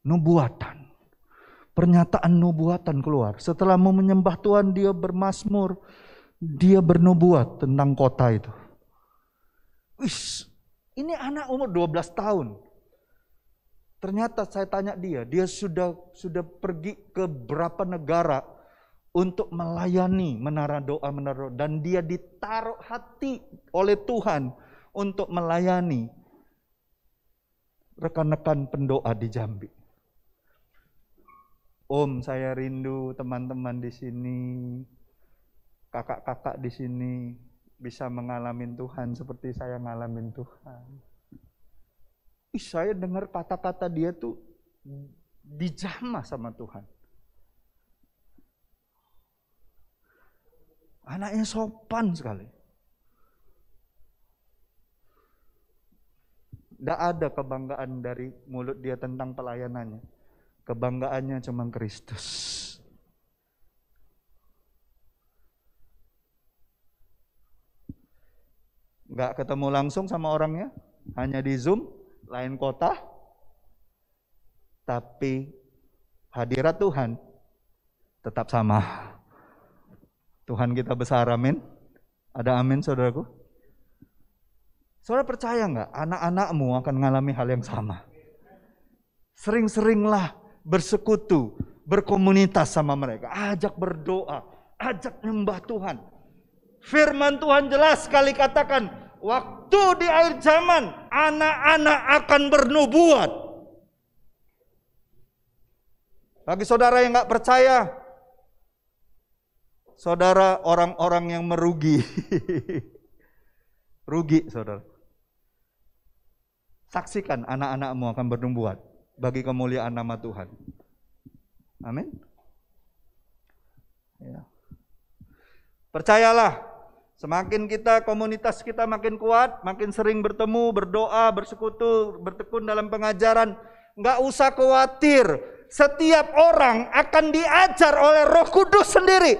Nubuatan. Pernyataan nubuatan keluar. Setelah mau menyembah Tuhan, dia bermazmur. Dia bernubuat tentang kota itu. Wih, ini anak umur 12 tahun. Ternyata saya tanya dia sudah pergi ke berapa negara untuk melayani menara doa, dan dia ditaruh hati oleh Tuhan untuk melayani rekan-rekan pendoa di Jambi. Om, saya rindu teman-teman di sini, kakak-kakak di sini bisa mengalami Tuhan seperti saya ngalamin Tuhan. Saya dengar kata-kata dia tuh dijamah sama Tuhan. Anaknya sopan sekali. Tidak ada kebanggaan dari mulut dia tentang pelayanannya. Kebanggaannya cuma Kristus. Nggak ketemu langsung sama orangnya, hanya di Zoom, lain kota, tapi hadirat Tuhan tetap sama. Tuhan kita besar, amin. Ada amin, saudaraku? Saudara percaya nggak anak-anakmu akan mengalami hal yang sama? Sering-seringlah bersekutu, berkomunitas sama mereka. Ajak berdoa, ajak nyembah Tuhan. Firman Tuhan jelas sekali katakan, waktu di akhir zaman, anak-anak akan bernubuat. Bagi saudara yang nggak percaya, saudara orang-orang yang merugi. Rugi, saudara. Saksikan anak-anakmu akan bernubuat bagi kemuliaan nama Tuhan. Amin. Ya. Percayalah, semakin komunitas kita makin kuat, makin sering bertemu, berdoa, bersekutu, bertekun dalam pengajaran, nggak usah khawatir. Setiap orang akan diajar oleh Roh Kudus sendiri,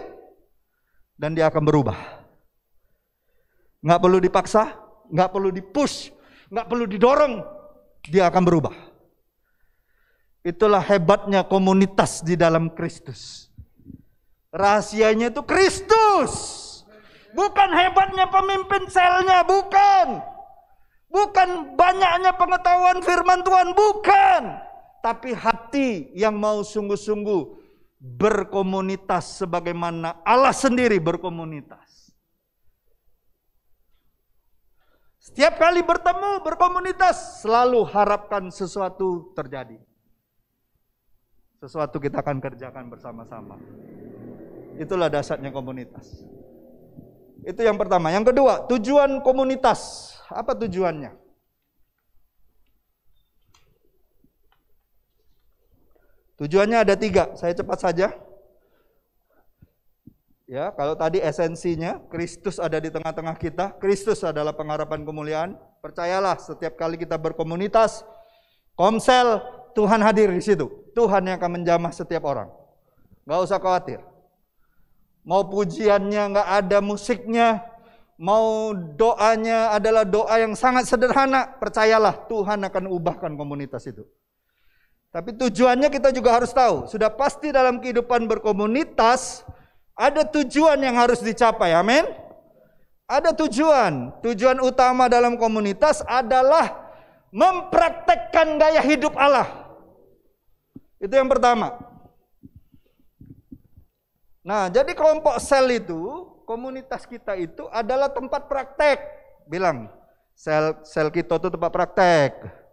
dan dia akan berubah. Nggak perlu dipaksa, nggak perlu dipush, nggak perlu didorong, dia akan berubah. Itulah hebatnya komunitas di dalam Kristus. Rahasianya itu Kristus. Bukan hebatnya pemimpin selnya, bukan. Bukan banyaknya pengetahuan firman Tuhan, bukan. Tapi hati yang mau sungguh-sungguh berkomunitas sebagaimana Allah sendiri berkomunitas. Setiap kali bertemu, berkomunitas, selalu harapkan sesuatu terjadi. Sesuatu kita akan kerjakan bersama-sama. Itulah dasarnya komunitas. Itu yang pertama. Yang kedua, tujuan komunitas. Apa tujuannya? Tujuannya ada 3. Saya cepat saja. Ya, kalau tadi esensinya, Kristus ada di tengah-tengah kita. Kristus adalah pengharapan kemuliaan. Percayalah, setiap kali kita berkomunitas, komsel, Tuhan hadir di situ. Tuhan yang akan menjamah setiap orang. Gak usah khawatir. Mau pujiannya gak ada musiknya, mau doanya adalah doa yang sangat sederhana, percayalah Tuhan akan ubahkan komunitas itu. Tapi tujuannya kita juga harus tahu. Sudah pasti dalam kehidupan berkomunitas ada tujuan yang harus dicapai. Amin. Ada tujuan. Tujuan utama dalam komunitas adalah mempraktekkan gaya hidup Allah. Itu yang pertama. Nah, jadi kelompok sel itu, komunitas kita itu adalah tempat praktek. Bilang, sel kita itu tempat praktek.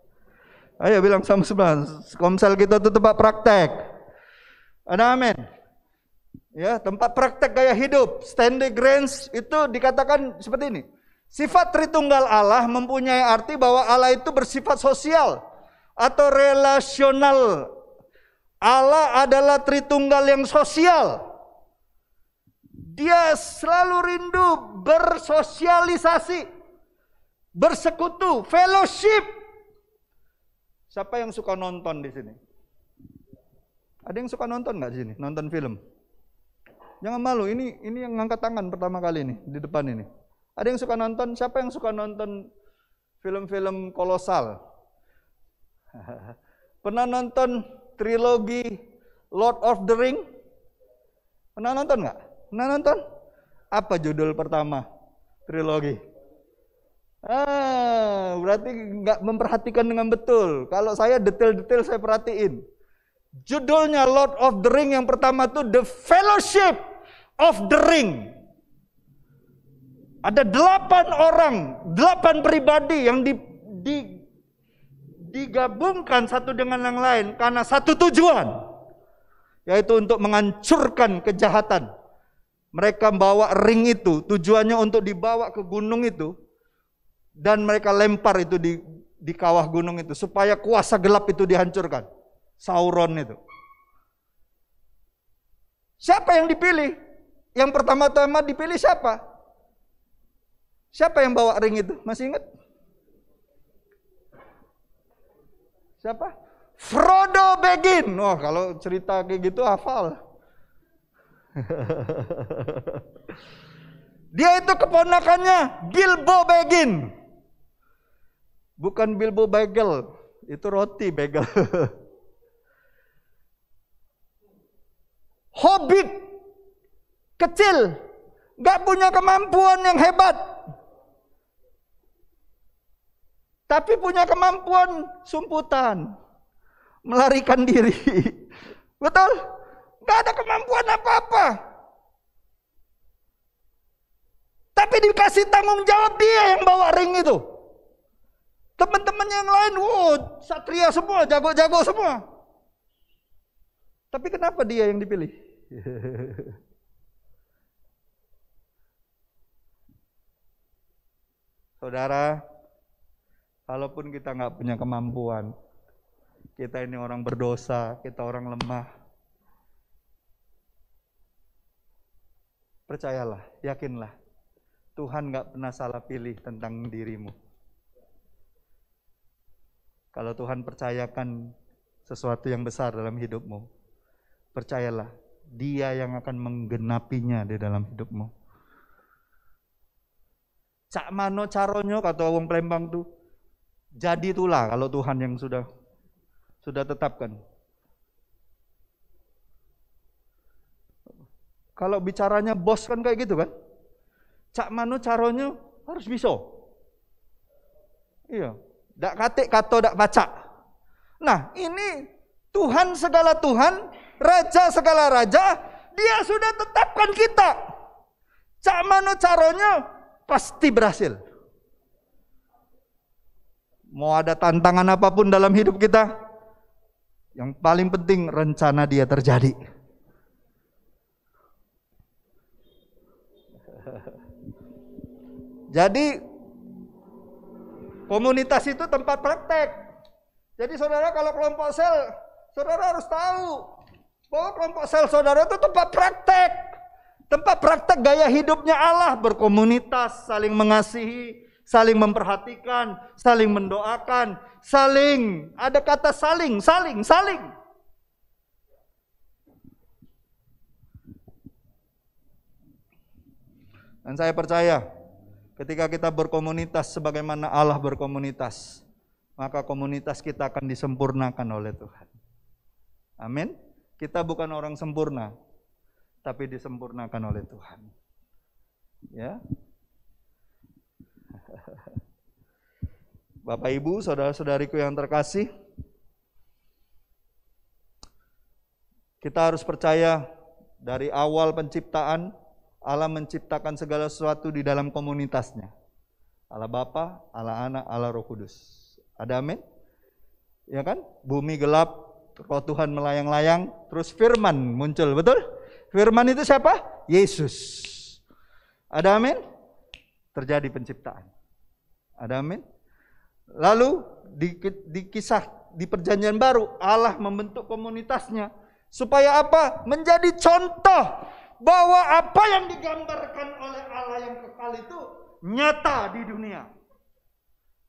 Ayo bilang sama sebelah, komsel kita itu tempat praktek. Ada amin. Ya, tempat praktek gaya hidup. Stanley Grange itu dikatakan seperti ini. Sifat Tritunggal Allah mempunyai arti bahwa Allah itu bersifat sosial atau relasional. Allah adalah Tritunggal yang sosial. Dia selalu rindu bersosialisasi, bersekutu, fellowship. Siapa yang suka nonton di sini? Ada yang suka nonton nggak di sini? Nonton film? Jangan malu, ini yang ngangkat tangan pertama kali nih di depan ini. Ada yang suka nonton? Siapa yang suka nonton film-film kolosal? Pernah nonton trilogi Lord of the Ring? Pernah nonton nggak? Pernah nonton? Apa judul pertama trilogi? Berarti nggak memperhatikan dengan betul. Kalau saya detail-detail saya perhatiin. Judulnya Lord of the Ring yang pertama itu The Fellowship of the Ring. Ada 8 orang, 8 pribadi yang digabungkan satu dengan yang lain karena satu tujuan, yaitu untuk menghancurkan kejahatan. Mereka bawa ring itu, tujuannya untuk dibawa ke gunung itu, dan mereka lempar itu di kawah gunung itu, supaya kuasa gelap itu dihancurkan. Sauron itu. Siapa yang dipilih? Yang pertama-tama dipilih siapa? Siapa yang bawa ring itu? Masih ingat? Siapa? Frodo Baggins. Wah, kalau cerita kayak gitu hafal. Dia itu keponakannya Bilbo Baggins. Bukan Bilbo Bagel, itu roti bagel. Hobbit kecil, gak punya kemampuan yang hebat, tapi punya kemampuan sumputan, melarikan diri. Betul? Gak ada kemampuan apa-apa, tapi dikasih tanggung jawab, dia yang bawa ring itu. Teman-teman yang lain, satria semua, jago-jago semua. Tapi kenapa dia yang dipilih? Saudara, kalaupun kita nggak punya kemampuan, kita ini orang berdosa, kita orang lemah, percayalah, yakinlah, Tuhan nggak pernah salah pilih tentang dirimu. Kalau Tuhan percayakan sesuatu yang besar dalam hidupmu, percayalah, Dia yang akan menggenapinya di dalam hidupmu. Cak mano caronyo, kata wong Palembang tuh, jadi itulah kalau Tuhan yang sudah tetapkan. Kalau bicaranya bos kan kayak gitu kan, cak mano caronyo harus bisa. Iya, dak katik kato dak baca. Nah, ini Tuhan segala Tuhan, Raja segala Raja, Dia sudah tetapkan kita. Cak mano caronya pasti berhasil. Mau ada tantangan apapun dalam hidup kita, yang paling penting rencana Dia terjadi. Jadi komunitas itu tempat praktek. Jadi saudara, kalau kelompok sel, saudara harus tahu bahwa kelompok sel saudara itu tempat praktek. Tempat praktek gaya hidupnya Allah, berkomunitas, saling mengasihi, saling memperhatikan, saling mendoakan, saling, ada kata saling. Dan saya percaya, ketika kita berkomunitas sebagaimana Allah berkomunitas, maka komunitas kita akan disempurnakan oleh Tuhan. Amin. Kita bukan orang sempurna, tapi disempurnakan oleh Tuhan. Ya. Bapak Ibu, saudara-saudariku yang terkasih, kita harus percaya dari awal penciptaan, Allah menciptakan segala sesuatu di dalam komunitasnya. Allah Bapa, Allah Anak, Allah Roh Kudus. Ada amin? Ya kan? Bumi gelap, Roh Tuhan melayang-layang, terus firman muncul, betul? Firman itu siapa? Yesus. Ada amin? Terjadi penciptaan. Ada amin? Lalu di kisah di perjanjian baru, Allah membentuk komunitasnya. Supaya apa? Menjadi contoh bahwa apa yang digambarkan oleh Allah yang kekal itu nyata di dunia.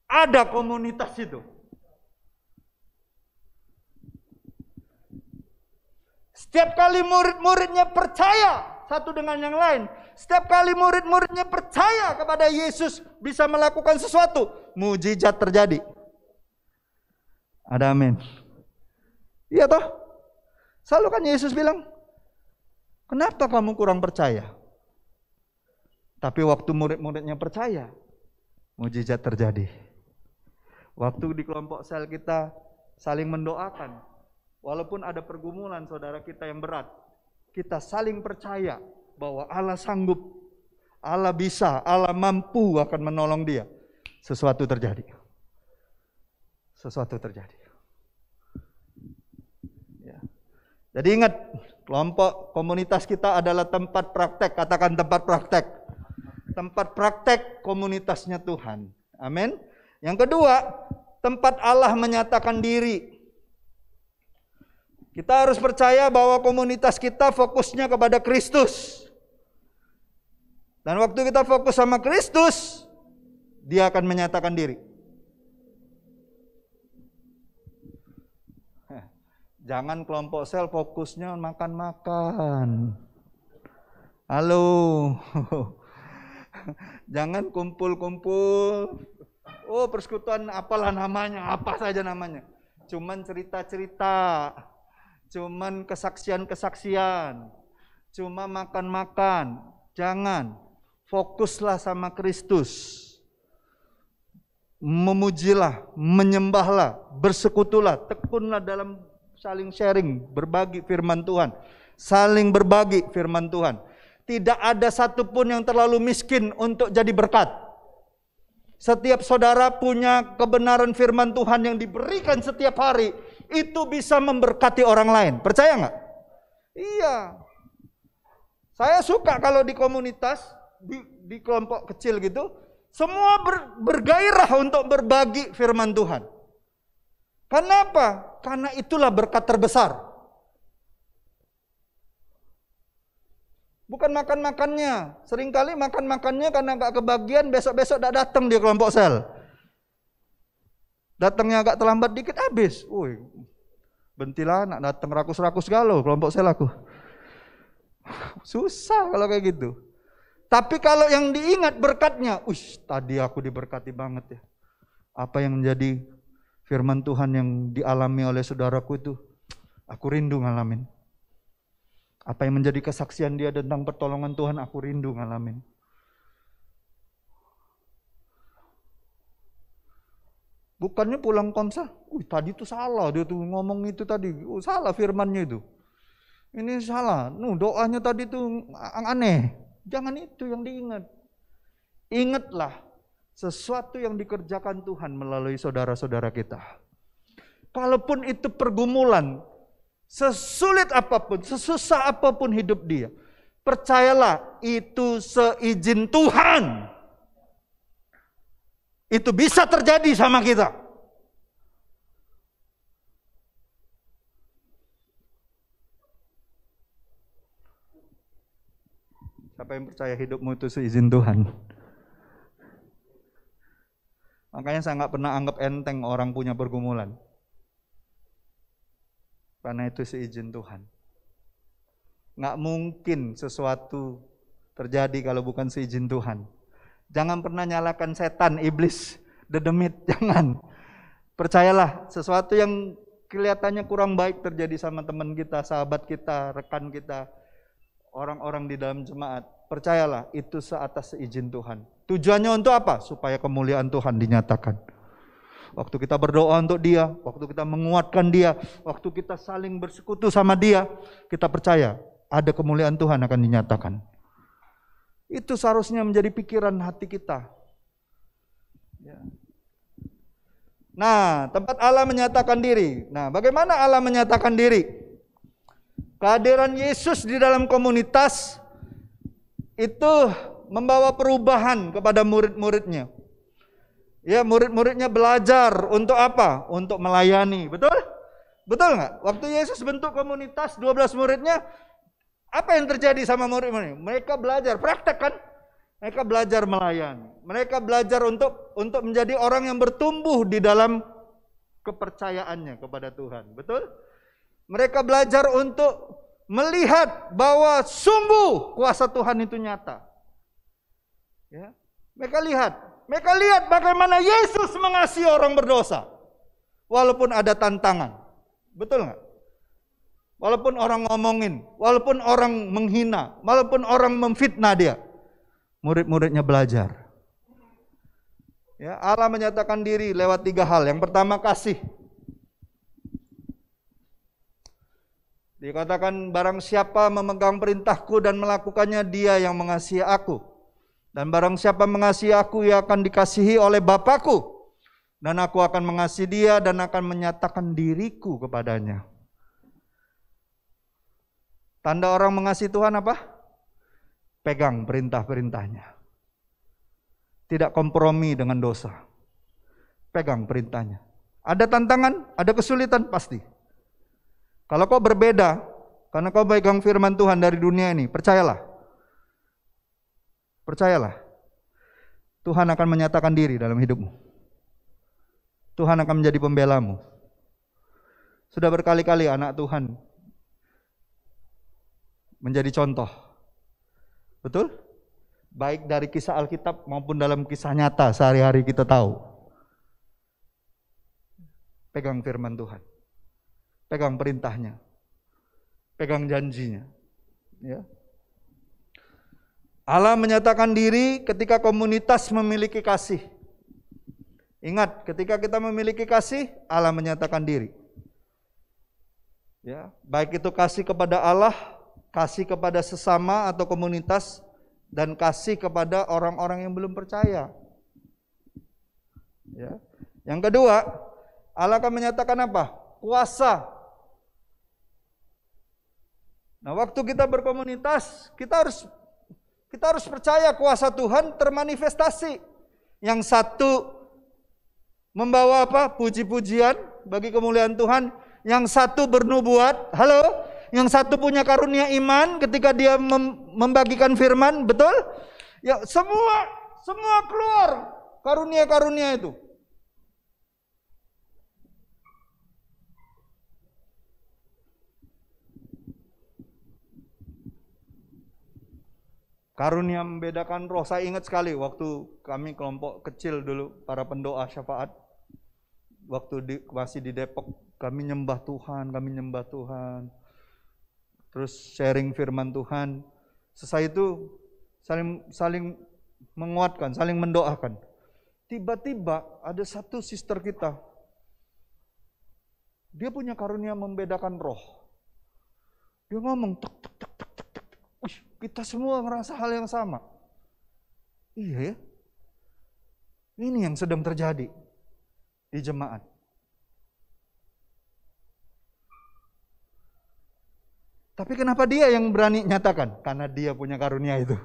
Ada komunitas itu. Setiap kali murid-muridnya percaya satu dengan yang lain, setiap kali murid-muridnya percaya kepada Yesus bisa melakukan sesuatu, mujizat terjadi. Ada amin. Iya toh? Selalu kan Yesus bilang, kenapa kamu kurang percaya? Tapi waktu murid-muridnya percaya, mujizat terjadi. Waktu di kelompok sel kita saling mendoakan, walaupun ada pergumulan saudara kita yang berat, kita saling percaya bahwa Allah sanggup, Allah bisa, Allah mampu akan menolong dia. Sesuatu terjadi. Sesuatu terjadi. Jadi ingat, kelompok komunitas kita adalah tempat praktek. Katakan tempat praktek. Tempat praktek komunitasnya Tuhan. Amin. Yang kedua, tempat Allah menyatakan diri. Kita harus percaya bahwa komunitas kita fokusnya kepada Kristus. Dan waktu kita fokus sama Kristus, Dia akan menyatakan diri. Jangan kelompok sel fokusnya makan-makan. Halo. Jangan kumpul-kumpul. Oh, persekutuan apalah namanya, apa saja namanya. Cuman cerita-cerita. Cuman kesaksian-kesaksian. Cuma makan-makan. Jangan. Fokuslah sama Kristus. Memujilah, menyembahlah, bersekutulah, tekunlah dalam saling sharing, berbagi firman Tuhan. Saling berbagi firman Tuhan. Tidak ada satupun yang terlalu miskin untuk jadi berkat. Setiap saudara punya kebenaran firman Tuhan yang diberikan setiap hari. Itu bisa memberkati orang lain. Percaya nggak? Iya. Saya suka kalau di komunitas, di kelompok kecil gitu, semua bergairah untuk berbagi firman Tuhan. Kenapa? Karena itulah berkat terbesar. Bukan makan-makannya. Seringkali makan-makannya karena gak kebagian, besok-besok gak datang dia kelompok sel. Datangnya agak terlambat dikit, habis. Woi, bentilah nak datang rakus-rakus galau kelompok sel aku. Susah kalau kayak gitu. Tapi kalau yang diingat berkatnya, tadi aku diberkati banget ya. Apa yang menjadi firman Tuhan yang dialami oleh saudaraku itu, aku rindu ngalamin. Apa yang menjadi kesaksian dia tentang pertolongan Tuhan, aku rindu ngalamin. Bukannya pulang konsa, tadi itu salah, dia tuh ngomong itu tadi, salah firmannya itu. Ini salah, doanya tadi tuh aneh. Jangan itu yang diingat. Ingatlah sesuatu yang dikerjakan Tuhan melalui saudara-saudara kita. Kalaupun itu pergumulan, sesulit apapun, sesusah apapun hidup dia, percayalah itu seizin Tuhan. Itu bisa terjadi sama kita. Siapa yang percaya hidupmu itu seizin Tuhan? Makanya saya nggak pernah anggap enteng orang punya pergumulan. Karena itu seizin Tuhan. Nggak mungkin sesuatu terjadi kalau bukan seizin Tuhan. Jangan pernah nyalakan setan, iblis, dedemit, jangan. Percayalah, sesuatu yang kelihatannya kurang baik terjadi sama teman kita, sahabat kita, rekan kita, orang-orang di dalam jemaat, percayalah itu seatas seizin Tuhan. Tujuannya untuk apa? Supaya kemuliaan Tuhan dinyatakan. Waktu kita berdoa untuk dia, waktu kita menguatkan dia, waktu kita saling bersekutu sama dia, kita percaya ada kemuliaan Tuhan akan dinyatakan. Itu seharusnya menjadi pikiran hati kita. Ya. Nah, tempat Allah menyatakan diri. Nah, bagaimana Allah menyatakan diri? Kehadiran Yesus di dalam komunitas itu membawa perubahan kepada murid-muridnya. Ya, murid-muridnya belajar untuk apa? Untuk melayani, betul? Betul nggak? Waktu Yesus bentuk komunitas 12 muridnya, apa yang terjadi sama murid-murid? Mereka belajar, praktek kan? Mereka belajar melayani. Mereka belajar untuk menjadi orang yang bertumbuh di dalam kepercayaannya kepada Tuhan. Betul? Mereka belajar untuk melihat bahwa sungguh kuasa Tuhan itu nyata. Ya. Mereka lihat bagaimana Yesus mengasihi orang berdosa. Walaupun ada tantangan. Betul nggak? Walaupun orang ngomongin, walaupun orang menghina, walaupun orang memfitnah dia. Murid-muridnya belajar. Ya, Allah menyatakan diri lewat 3 hal. Yang pertama, kasih. Dikatakan barang siapa memegang perintahku dan melakukannya, dia yang mengasihi aku. Dan barang siapa mengasihi aku, ia akan dikasihi oleh Bapakku. Dan aku akan mengasihi dia dan akan menyatakan diriku kepadanya. Tanda orang mengasihi Tuhan apa? Pegang perintah-perintahnya. Tidak kompromi dengan dosa. Pegang perintahnya. Ada tantangan, ada kesulitan pasti. Kalau kau berbeda, karena kau pegang firman Tuhan dari dunia ini, percayalah. Percayalah. Tuhan akan menyatakan diri dalam hidupmu. Tuhan akan menjadi pembelamu. Sudah berkali-kali anak Tuhan menjadi contoh. Betul? Baik dari kisah Alkitab maupun dalam kisah nyata sehari-hari kita tahu. Pegang firman Tuhan. Pegang perintahnya. Pegang janjinya. Ya. Allah menyatakan diri ketika komunitas memiliki kasih. Ingat, ketika kita memiliki kasih, Allah menyatakan diri. Ya, baik itu kasih kepada Allah, kasih kepada sesama atau komunitas, dan kasih kepada orang-orang yang belum percaya. Ya. Yang kedua, Allah akan menyatakan apa? Kuasa. Nah, waktu kita berkomunitas, kita harus percaya kuasa Tuhan termanifestasi. Yang satu membawa apa? Puji-pujian bagi kemuliaan Tuhan. Yang satu bernubuat. Halo? Yang satu punya karunia iman ketika dia membagikan firman, betul? Ya, semua keluar karunia-karunia itu. Karunia membedakan roh. Saya ingat sekali waktu kami kelompok kecil dulu, para pendoa syafaat. Waktu masih di Depok, kami nyembah Tuhan. Terus sharing firman Tuhan. Selesai itu saling menguatkan, saling mendoakan. Tiba-tiba ada satu sister kita. Dia punya karunia membedakan roh. Dia ngomong tek tek tek tek tek tek. Wih, kita semua ngerasa hal yang sama. Iya ya. Ini yang sedang terjadi di jemaat. Tapi kenapa dia yang berani nyatakan? Karena dia punya karunia itu.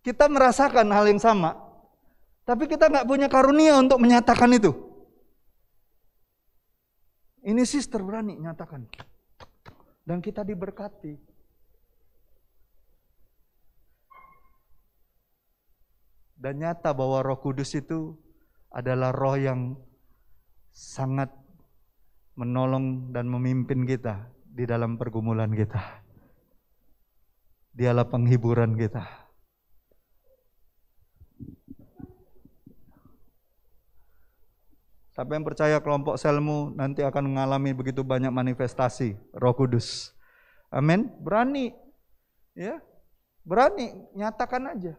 Kita merasakan hal yang sama, tapi kita nggak punya karunia untuk menyatakan itu. Ini sister berani nyatakan. Dan kita diberkati. Dan nyata bahwa Roh Kudus itu adalah roh yang sangat menolong dan memimpin kita di dalam pergumulan kita. Dialah penghiburan kita. Siapa yang percaya kelompok selmu nanti akan mengalami begitu banyak manifestasi Roh Kudus. Amin. Berani, ya, berani, nyatakan aja.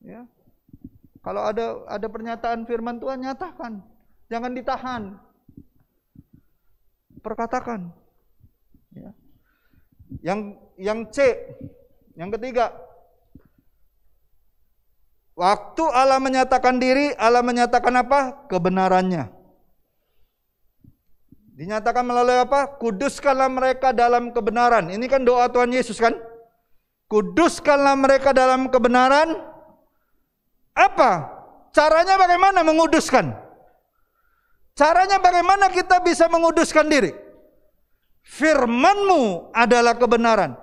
Ya, kalau ada pernyataan firman Tuhan, nyatakan, jangan ditahan, perkatakan. Ya. Yang C, yang ketiga, waktu Allah menyatakan diri, Allah menyatakan apa? Kebenarannya. Dinyatakan melalui apa? Kuduskanlah mereka dalam kebenaran. Ini kan doa Tuhan Yesus kan? Kuduskanlah mereka dalam kebenaran. Apa? Caranya bagaimana menguduskan? Caranya bagaimana kita bisa menguduskan diri? Firman-Mu adalah kebenaran.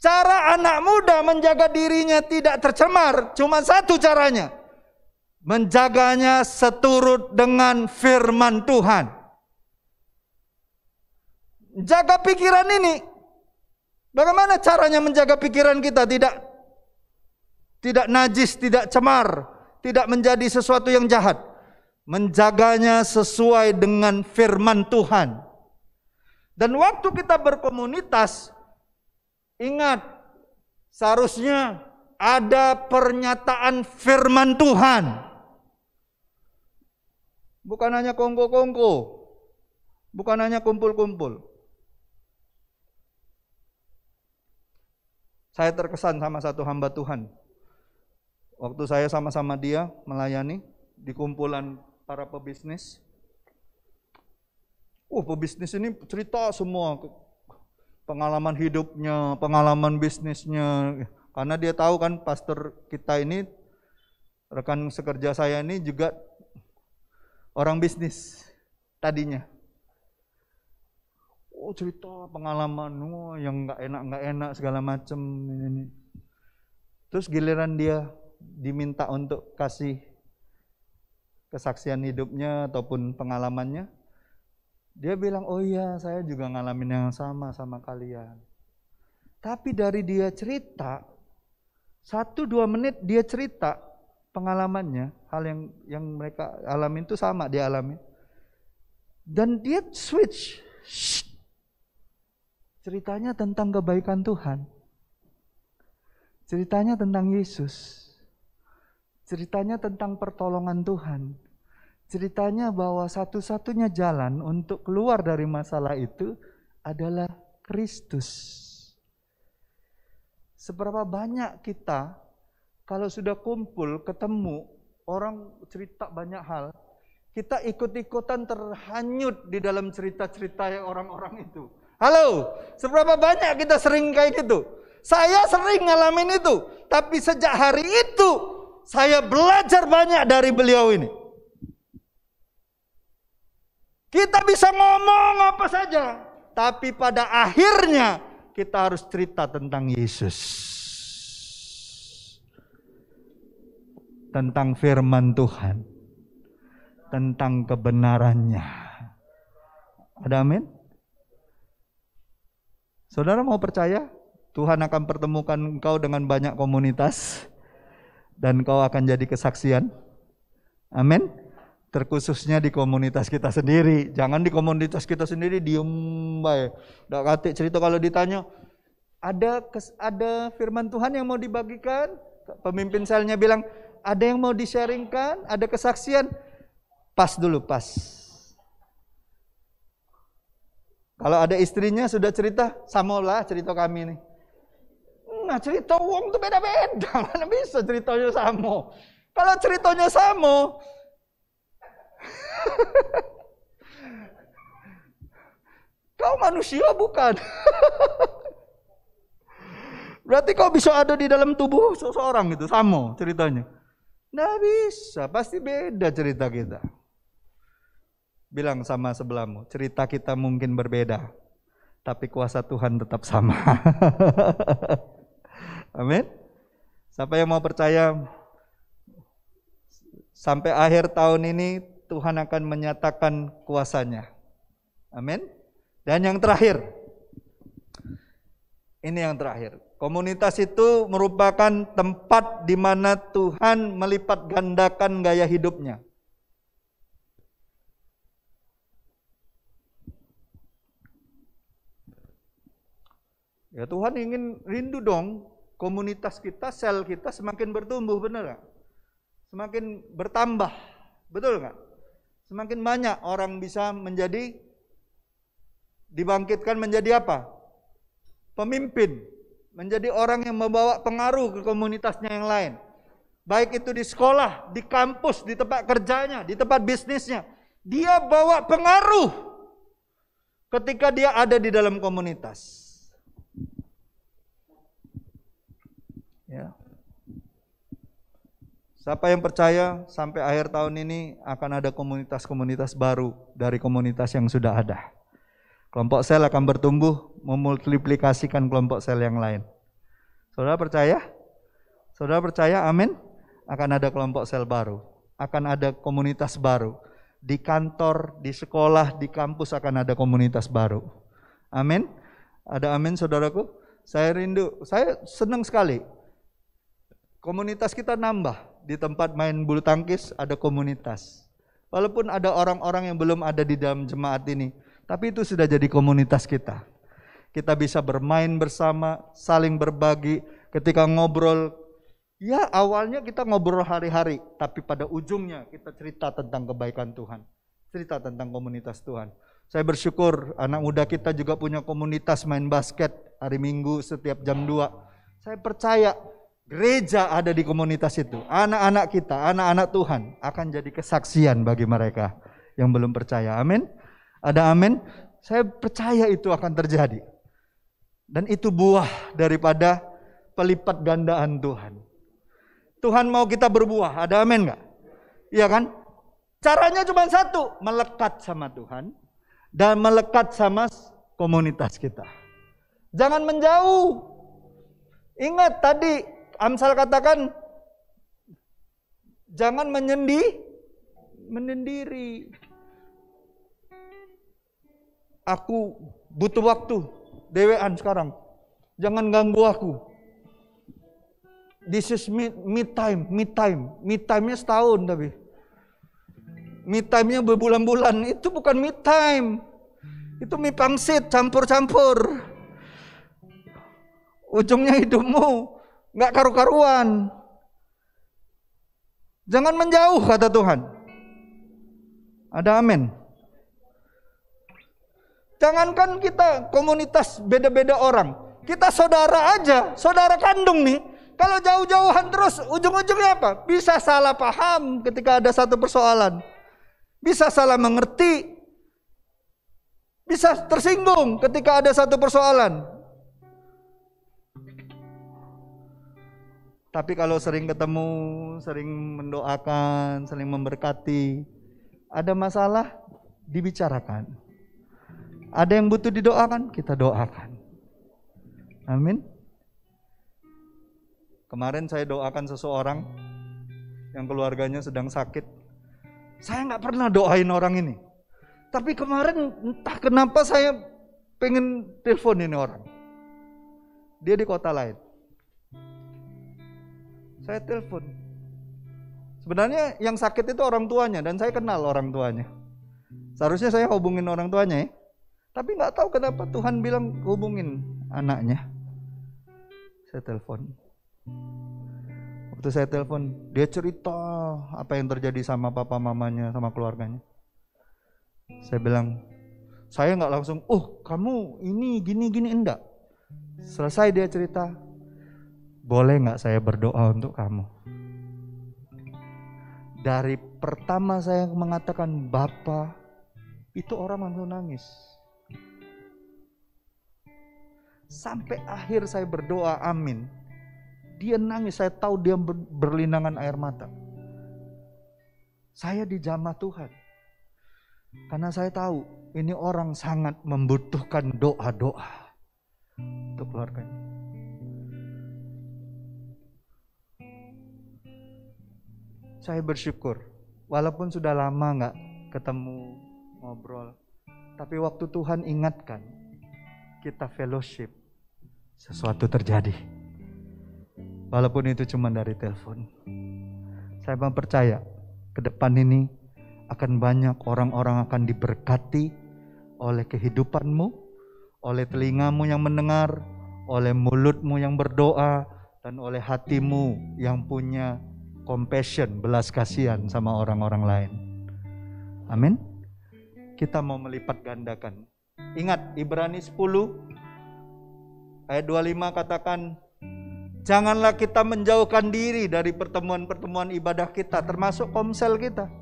Cara anak muda menjaga dirinya tidak tercemar cuma satu caranya. Menjaganya seturut dengan firman Tuhan. Jaga pikiran ini. Bagaimana caranya menjaga pikiran kita tidak najis, tidak cemar, tidak menjadi sesuatu yang jahat? Menjaganya sesuai dengan firman Tuhan. Dan waktu kita berkomunitas, ingat, seharusnya ada pernyataan firman Tuhan. Bukan hanya kongko-kongko, bukan hanya kumpul-kumpul. Saya terkesan sama satu hamba Tuhan. Waktu saya sama-sama dia melayani di kumpulan para pebisnis. Pebisnis ini cerita semua pengalaman hidupnya, pengalaman bisnisnya. Karena dia tahu kan pastor kita ini, rekan sekerja saya ini juga orang bisnis tadinya. Cerita pengalaman yang nggak enak segala macam ini. Terus giliran dia diminta untuk kasih kesaksian hidupnya ataupun pengalamannya, dia bilang, oh iya saya juga ngalamin yang sama kalian. Tapi dari dia cerita, 1-2 menit dia cerita pengalamannya, hal yang mereka alamin itu sama dia alami. Dan dia switch. Ceritanya tentang kebaikan Tuhan. Ceritanya tentang Yesus. Ceritanya tentang pertolongan Tuhan. Ceritanya bahwa satu-satunya jalan untuk keluar dari masalah itu adalah Kristus. Seberapa banyak kita kalau sudah kumpul, ketemu, orang cerita banyak hal, kita ikut-ikutan terhanyut di dalam cerita-cerita yang orang-orang itu. Halo, seberapa banyak kita sering kayak gitu? Saya sering ngalamin itu, tapi sejak hari itu saya belajar banyak dari beliau ini. Kita bisa ngomong apa saja, tapi pada akhirnya kita harus cerita tentang Yesus. Tentang firman Tuhan. Tentang kebenarannya. Ada amin? Saudara mau percaya? Tuhan akan pertemukan engkau dengan banyak komunitas. Dan kau akan jadi kesaksian. Amin? Terkhususnya di komunitas kita sendiri. Jangan di komunitas kita sendiri diem bae. Ndak katik cerita kalau ditanya, ada firman Tuhan yang mau dibagikan? Pemimpin selnya bilang, ada yang mau di-sharingkan? Ada kesaksian? Pas dulu, pas. Kalau ada istrinya sudah cerita, samalah cerita kami nih. Nah cerita uang tuh beda-beda. Mana bisa ceritanya sama? Kalau ceritanya sama, kau manusia bukan? Berarti kau bisa ada di dalam tubuh seseorang itu, sama ceritanya. Nggak bisa, pasti beda cerita kita. Bilang sama sebelahmu, cerita kita mungkin berbeda, tapi kuasa Tuhan tetap sama. Amin. Siapa yang mau percaya sampai akhir tahun ini Tuhan akan menyatakan kuasanya. Amin. Dan yang terakhir, ini yang terakhir. Komunitas itu merupakan tempat di mana Tuhan melipat gandakan gaya hidupnya. Ya Tuhan ingin rindu dong komunitas kita, sel kita semakin bertumbuh, benar nggak? Semakin bertambah, betul nggak? Semakin banyak orang bisa menjadi, dibangkitkan menjadi apa? Pemimpin, menjadi orang yang membawa pengaruh ke komunitasnya yang lain. Baik itu di sekolah, di kampus, di tempat kerjanya, di tempat bisnisnya. Dia bawa pengaruh ketika dia ada di dalam komunitas. Ya. Siapa yang percaya sampai akhir tahun ini akan ada komunitas-komunitas baru dari komunitas yang sudah ada. Kelompok sel akan bertumbuh, memultiplikasikan kelompok sel yang lain. Saudara percaya? Saudara percaya? Amin. Akan ada kelompok sel baru, akan ada komunitas baru. Di kantor, di sekolah, di kampus akan ada komunitas baru. Amin. Ada amin saudaraku? Saya rindu, saya senang sekali. Komunitas kita nambah, di tempat main bulu tangkis ada komunitas. Walaupun ada orang-orang yang belum ada di dalam jemaat ini, tapi itu sudah jadi komunitas kita. Kita bisa bermain bersama, saling berbagi, ketika ngobrol. Ya awalnya kita ngobrol hari-hari, tapi pada ujungnya kita cerita tentang kebaikan Tuhan. Cerita tentang komunitas Tuhan. Saya bersyukur anak muda kita juga punya komunitas main basket hari Minggu setiap jam 2. Saya percaya gereja ada di komunitas itu. Anak-anak kita, anak-anak Tuhan akan jadi kesaksian bagi mereka yang belum percaya. Amin. Ada amin. Saya percaya itu akan terjadi. Dan itu buah daripada pelipat gandaan Tuhan. Tuhan mau kita berbuah. Ada amin enggak? Iya kan? Caranya cuma satu, melekat sama Tuhan dan melekat sama komunitas kita. Jangan menjauh. Ingat tadi Amsal katakan, jangan menyendiri. Aku butuh waktu, dewean sekarang. Jangan ganggu aku. This is me time. Me time-nya setahun tapi. Me time-nya berbulan-bulan. Itu bukan me time. Itu mie pangsit, campur-campur. Ujungnya hidupmu nggak karu-karuan. Jangan menjauh kata Tuhan. Ada amin. Jangankan kita komunitas beda-beda orang. Kita saudara aja, saudara kandung nih. Kalau jauh-jauhan terus ujung-ujungnya apa? Bisa salah paham ketika ada satu persoalan. Bisa salah mengerti. Bisa tersinggung ketika ada satu persoalan. Tapi kalau sering ketemu, sering mendoakan, sering memberkati, ada masalah, dibicarakan. Ada yang butuh didoakan, kita doakan. Amin. Kemarin saya doakan seseorang yang keluarganya sedang sakit. Saya nggak pernah doain orang ini. Tapi kemarin entah kenapa saya pengen telepon ini orang. Dia di kota lain. Saya telepon. Sebenarnya yang sakit itu orang tuanya dan saya kenal orang tuanya. Seharusnya saya hubungin orang tuanya ya. Tapi nggak tahu kenapa Tuhan bilang hubungin anaknya. Saya telepon. Waktu saya telepon, dia cerita apa yang terjadi sama papa mamanya, sama keluarganya. Saya bilang, saya nggak langsung, kamu ini gini enggak. Selesai dia cerita, boleh nggak saya berdoa untuk kamu? Dari pertama saya mengatakan Bapa, itu orang langsung nangis. Sampai akhir saya berdoa amin. Dia nangis, saya tahu dia berlinangan air mata. Saya dijamah Tuhan. Karena saya tahu ini orang sangat membutuhkan doa-doa untuk keluarganya. Saya bersyukur, walaupun sudah lama gak ketemu, ngobrol. Tapi waktu Tuhan ingatkan, kita fellowship, sesuatu terjadi. Walaupun itu cuma dari telepon. Saya percaya, ke depan ini akan banyak orang-orang akan diberkati oleh kehidupanmu, oleh telingamu yang mendengar, oleh mulutmu yang berdoa, dan oleh hatimu yang punya compassion, belas kasihan sama orang-orang lain. Amin. Kita mau melipat gandakan. Ingat Ibrani 10 ayat 25 katakan, janganlah kita menjauhkan diri dari pertemuan-pertemuan ibadah kita, termasuk komsel kita,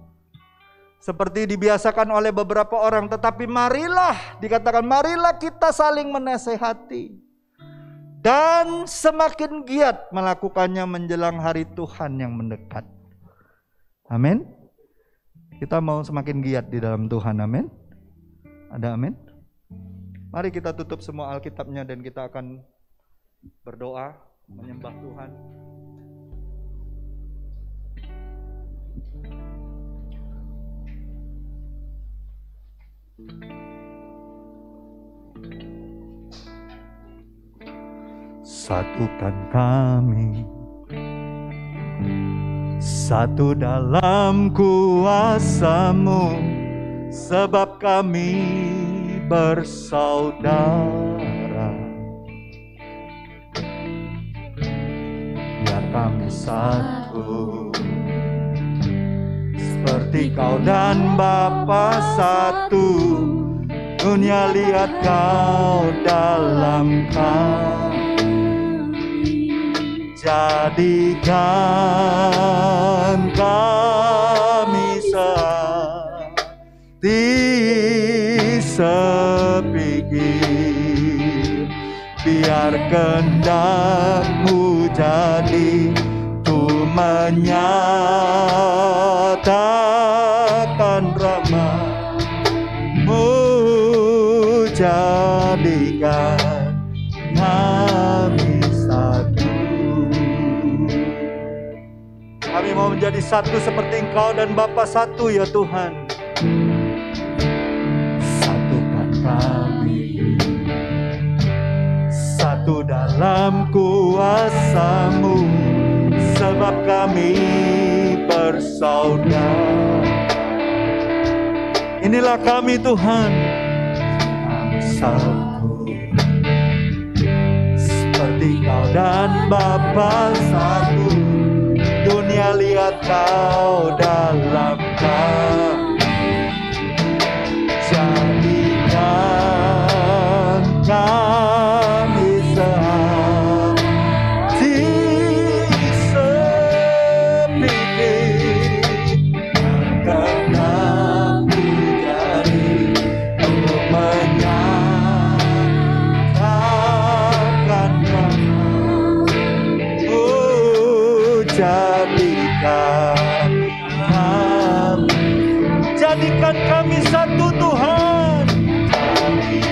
seperti dibiasakan oleh beberapa orang, tetapi marilah, dikatakan marilah kita saling menasehati, dan semakin giat melakukannya menjelang hari Tuhan yang mendekat. Amin. Kita mau semakin giat di dalam Tuhan, amin. Ada amin? Mari kita tutup semua Alkitabnya dan kita akan berdoa, menyembah Tuhan. Satukan kami, satu dalam kuasa-Mu, sebab kami bersaudara. Biar kami satu, seperti Kau dan Bapa satu. Dunia lihat Kau dalam kami. Jadikan kami sepikir, biar kehendak-Mu jadi tu menyatakan rahmat-Mu. Jadikan kami satu. Kami mau menjadi satu seperti Engkau dan Bapa satu ya Tuhan. Satukan kami, satu dalam kuasa-Mu, sebab kami bersaudara. Inilah kami Tuhan, kami satu, seperti Kau dan Bapa satu. Dunia lihat Kau dalam kami. Jadikan kami sehati sepikir, kehendak-Mu jadi untuk menyatakan rahmat-Mu. Jadikan kami satu Tuhan.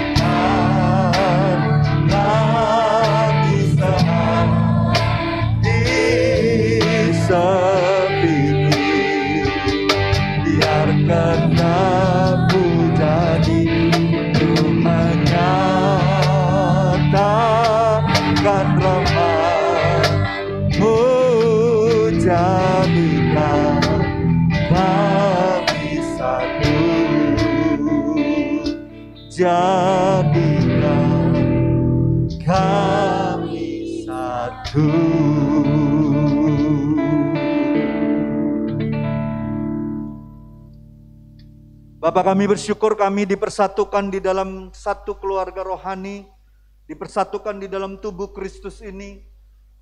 Jadikan kami sehati sepikir, biar kehendak-Mu jadi untuk menyatakan rahmat-Mu. Jadikan kami satu, jadikan kami satu. Bapa, kami bersyukur kami dipersatukan di dalam satu keluarga rohani, dipersatukan di dalam tubuh Kristus ini.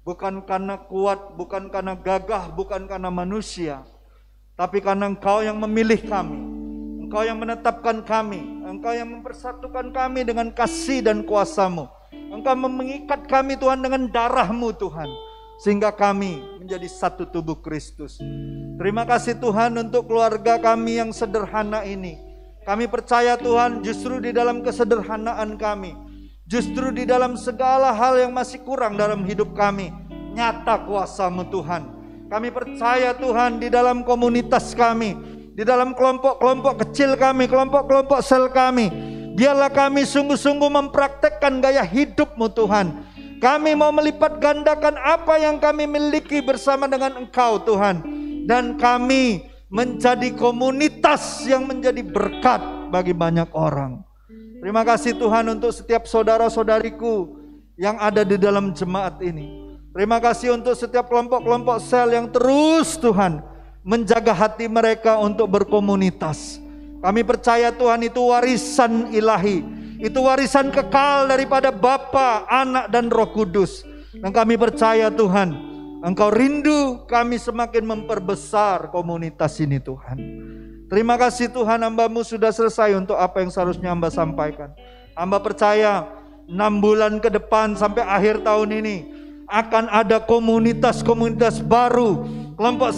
Bukan karena kuat, bukan karena gagah, bukan karena manusia, tapi karena Engkau yang memilih kami, Engkau yang menetapkan kami, Engkau yang mempersatukan kami dengan kasih dan kuasa-Mu. Engkau mengikat kami Tuhan dengan darah-Mu Tuhan, sehingga kami menjadi satu tubuh Kristus. Terima kasih Tuhan untuk keluarga kami yang sederhana ini. Kami percaya Tuhan, justru di dalam kesederhanaan kami, justru di dalam segala hal yang masih kurang dalam hidup kami, nyata kuasa-Mu Tuhan. Kami percaya Tuhan di dalam komunitas kami, di dalam kelompok-kelompok kecil kami, kelompok-kelompok sel kami, biarlah kami sungguh-sungguh mempraktekkan gaya hidup-Mu Tuhan. Kami mau melipat gandakan apa yang kami miliki bersama dengan Engkau Tuhan. Dan kami menjadi komunitas yang menjadi berkat bagi banyak orang. Terima kasih Tuhan untuk setiap saudara-saudariku yang ada di dalam jemaat ini. Terima kasih untuk setiap kelompok-kelompok sel yang terus Tuhan menjaga hati mereka untuk berkomunitas. Kami percaya Tuhan itu warisan ilahi, itu warisan kekal daripada Bapa, Anak dan Roh Kudus. Dan kami percaya Tuhan, Engkau rindu kami semakin memperbesar komunitas ini Tuhan. Terima kasih Tuhan, hamba-Mu sudah selesai untuk apa yang seharusnya hamba sampaikan. Hamba percaya 6 bulan ke depan sampai akhir tahun ini akan ada komunitas-komunitas baru, kelompok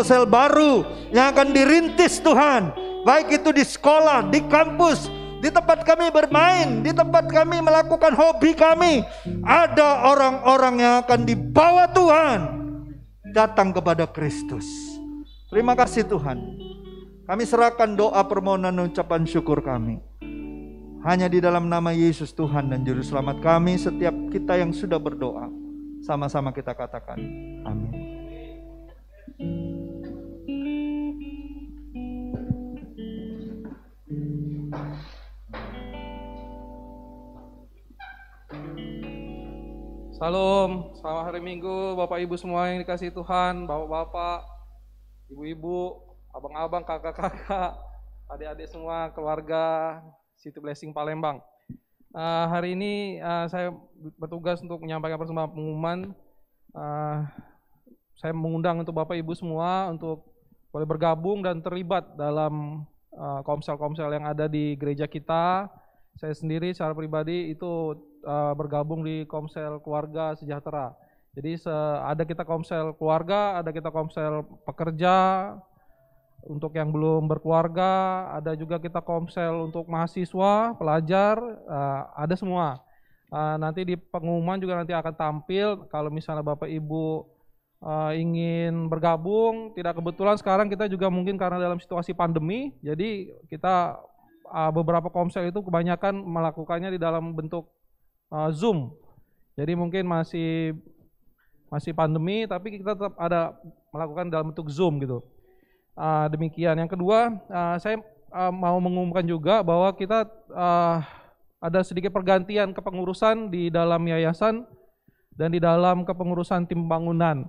sel baru yang akan dirintis Tuhan. Baik itu di sekolah, di kampus, di tempat kami bermain, di tempat kami melakukan hobi kami. Ada orang-orang yang akan dibawa Tuhan datang kepada Kristus. Terima kasih Tuhan. Kami serahkan doa permohonan dan ucapan syukur kami hanya di dalam nama Yesus Tuhan dan Juru Selamat kami. Setiap kita yang sudah berdoa, sama-sama kita katakan amin. Salam, selamat hari Minggu Bapak Ibu semua yang dikasihi Tuhan, Bapak-bapak, Ibu-ibu, abang-abang, kakak-kakak, adik-adik semua, keluarga City Blessing Palembang. Hari ini saya bertugas untuk menyampaikan persembahan pengumuman. Saya mengundang untuk Bapak Ibu semua untuk boleh bergabung dan terlibat dalam komsel-komsel yang ada di gereja kita. Saya sendiri secara pribadi itu bergabung di Komsel Keluarga Sejahtera. Jadi ada kita komsel keluarga, ada kita komsel pekerja, untuk yang belum berkeluarga, ada juga kita komsel untuk mahasiswa, pelajar, ada semua. Nanti di pengumuman juga nanti akan tampil kalau misalnya Bapak Ibu ingin bergabung. Tidak kebetulan sekarang kita juga mungkin karena dalam situasi pandemi, jadi kita beberapa komsel itu kebanyakan melakukannya di dalam bentuk Zoom. Jadi mungkin masih pandemi, tapi kita tetap ada melakukan dalam bentuk Zoom gitu. Demikian. Yang kedua, saya mau mengumumkan juga bahwa kita ada sedikit pergantian kepengurusan di dalam yayasan dan di dalam kepengurusan tim pembangunan.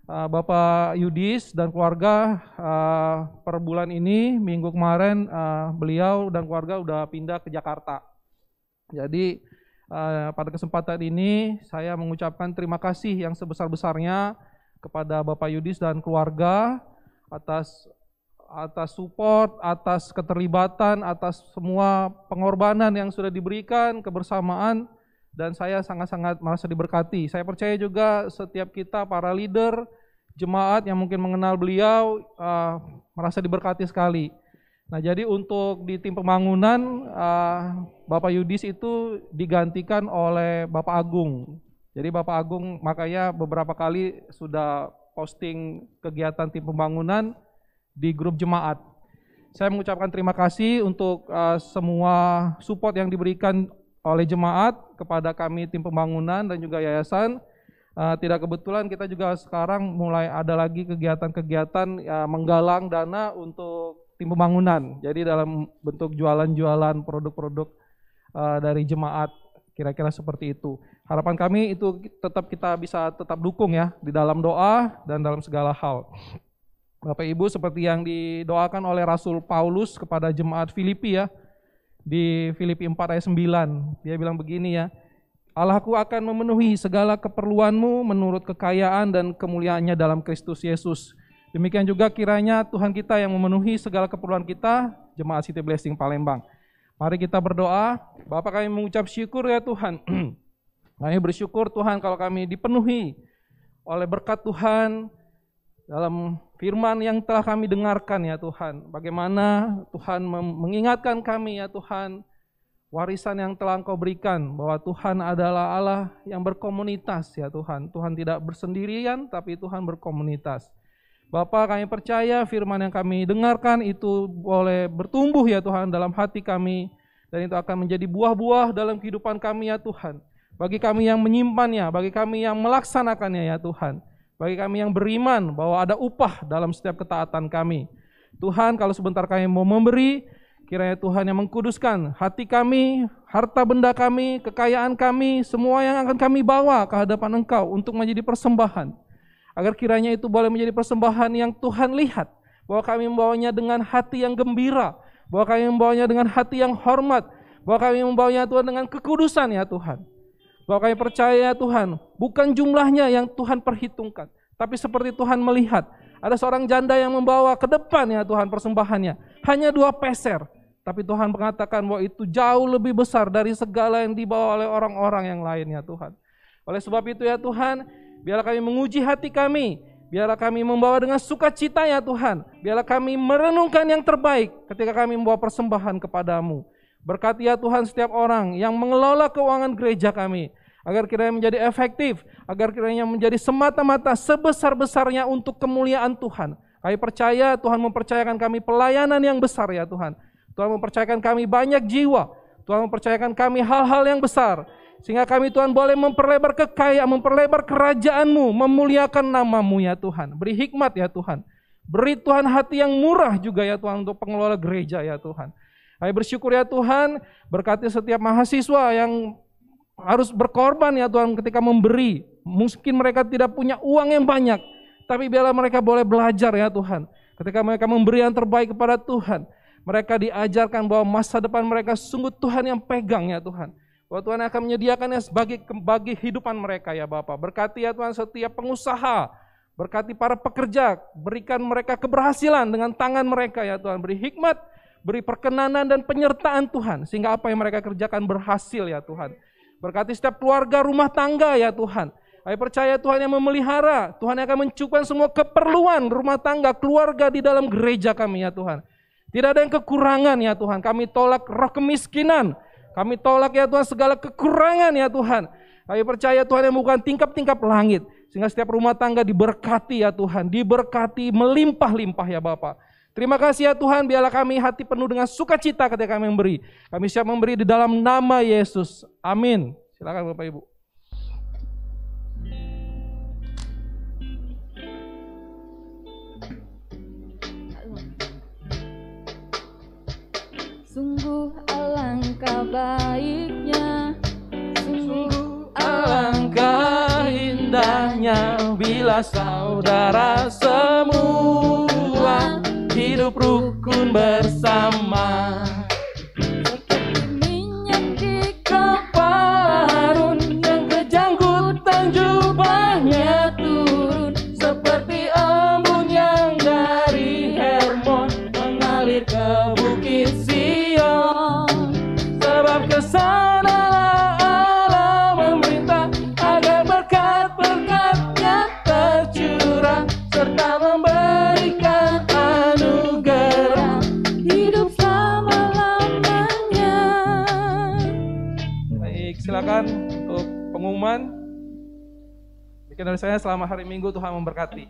Bapak Yudis dan keluarga per bulan ini, minggu kemarin beliau dan keluarga udah pindah ke Jakarta. Jadi pada kesempatan ini saya mengucapkan terima kasih yang sebesar-besarnya kepada Bapak Yudis dan keluarga atas support, atas keterlibatan, atas semua pengorbanan yang sudah diberikan, kebersamaan, dan saya sangat-sangat merasa diberkati. Saya percaya juga setiap kita para leader, jemaat yang mungkin mengenal beliau merasa diberkati sekali. Nah, jadi untuk di tim pembangunan Bapak Yudis itu digantikan oleh Bapak Agung. Jadi Bapak Agung makanya beberapa kali sudah posting kegiatan tim pembangunan di grup jemaat. Saya mengucapkan terima kasih untuk semua support yang diberikan oleh jemaat kepada kami tim pembangunan dan juga yayasan. Tidak kebetulan kita juga sekarang mulai ada lagi kegiatan-kegiatan menggalang dana untuk tim pembangunan. Jadi dalam bentuk jualan-jualan produk-produk dari jemaat, kira-kira seperti itu. Harapan kami itu kita bisa tetap dukung ya di dalam doa dan dalam segala hal. Bapak Ibu, seperti yang didoakan oleh Rasul Paulus kepada jemaat Filipi ya, di Filipi 4 ayat 9, dia bilang begini ya, Allahku akan memenuhi segala keperluanmu menurut kekayaan dan kemuliaannya dalam Kristus Yesus. Demikian juga kiranya Tuhan kita yang memenuhi segala keperluan kita, Jemaat City Blessing Palembang. Mari kita berdoa. Bapak, kami mengucap syukur ya Tuhan. Kami bersyukur Tuhan kalau kami dipenuhi oleh berkat Tuhan dalam firman yang telah kami dengarkan ya Tuhan. Bagaimana Tuhan mengingatkan kami ya Tuhan, warisan yang telah Engkau berikan, bahwa Tuhan adalah Allah yang berkomunitas ya Tuhan. Tuhan tidak bersendirian, tapi Tuhan berkomunitas. Bapak, kami percaya firman yang kami dengarkan itu boleh bertumbuh ya Tuhan dalam hati kami, dan itu akan menjadi buah-buah dalam kehidupan kami ya Tuhan. Bagi kami yang menyimpannya, bagi kami yang melaksanakannya ya Tuhan. Bagi kami yang beriman bahwa ada upah dalam setiap ketaatan kami. Tuhan, kalau sebentar kami mau memberi, Kiranya Tuhan yang mengkuduskan hati kami, harta benda kami, kekayaan kami, semua yang akan kami bawa ke hadapan Engkau untuk menjadi persembahan. Agar kiranya itu boleh menjadi persembahan yang Tuhan lihat, bahwa kami membawanya dengan hati yang gembira, bahwa kami membawanya dengan hati yang hormat, bahwa kami membawanya Tuhan dengan kekudusan ya Tuhan. Bahwa kami percaya ya Tuhan, bukan jumlahnya yang Tuhan perhitungkan, tapi seperti Tuhan melihat, ada seorang janda yang membawa ke depan ya Tuhan persembahannya, hanya 2 peser. Tapi Tuhan mengatakan bahwa itu jauh lebih besar dari segala yang dibawa oleh orang-orang yang lain ya Tuhan. Oleh sebab itu ya Tuhan, biarlah kami menguji hati kami, biarlah kami membawa dengan sukacita ya Tuhan, biarlah kami merenungkan yang terbaik ketika kami membawa persembahan kepadamu. Berkati ya Tuhan setiap orang yang mengelola keuangan gereja kami, agar kiranya menjadi efektif, agar kiranya menjadi semata-mata sebesar-besarnya untuk kemuliaan Tuhan. Kami percaya Tuhan mempercayakan kami pelayanan yang besar ya Tuhan. Tuhan mempercayakan kami banyak jiwa, Tuhan mempercayakan kami hal-hal yang besar, sehingga kami Tuhan boleh memperlebar kekayaan, memperlebar kerajaan-Mu, memuliakan nama-Mu ya Tuhan. Beri hikmat ya Tuhan, beri Tuhan hati yang murah juga ya Tuhan untuk pengelola gereja ya Tuhan. Kami bersyukur ya Tuhan, berkati setiap mahasiswa yang harus berkorban ya Tuhan ketika memberi. Mungkin mereka tidak punya uang yang banyak, tapi biarlah mereka boleh belajar ya Tuhan. Ketika mereka memberi yang terbaik kepada Tuhan, mereka diajarkan bahwa masa depan mereka sungguh Tuhan yang pegang ya Tuhan. Bahwa Tuhan akan menyediakannya sebagai kehidupan mereka ya Bapa. Berkati ya Tuhan setiap pengusaha, berkati para pekerja, berikan mereka keberhasilan dengan tangan mereka ya Tuhan. Beri hikmat, beri perkenanan dan penyertaan Tuhan, sehingga apa yang mereka kerjakan berhasil ya Tuhan. Berkati setiap keluarga rumah tangga ya Tuhan. Kami percaya Tuhan yang memelihara, Tuhan yang akan mencukupkan semua keperluan rumah tangga, keluarga di dalam gereja kami ya Tuhan. Tidak ada yang kekurangan ya Tuhan. Kami tolak roh kemiskinan. Kami tolak ya Tuhan segala kekurangan ya Tuhan. Kami percaya Tuhan yang bukan tingkap-tingkap langit. Sehingga setiap rumah tangga diberkati ya Tuhan. Diberkati melimpah-limpah ya Bapa. Terima kasih ya Tuhan. Biarlah kami hati penuh dengan sukacita ketika kami memberi. Kami siap memberi di dalam nama Yesus. Amin. Silakan Bapak Ibu. Sungguh alangkah baiknya, sungguh Alangkah indahnya bila saudara semua hidup rukun bersama. seperti minyak di Kepala Harun yang kejangkutan jubahnya turun, seperti embun yang dari Hermon mengalir ke bukit Sion. Sebab kesanalah Allah memerintah agar berkat-berkat-Nya tercurah, serta memberikan anugerah hidup selama-lamanya. Baik, silakan untuk pengumuman. Demikian dari saya, selama hari Minggu Tuhan memberkati.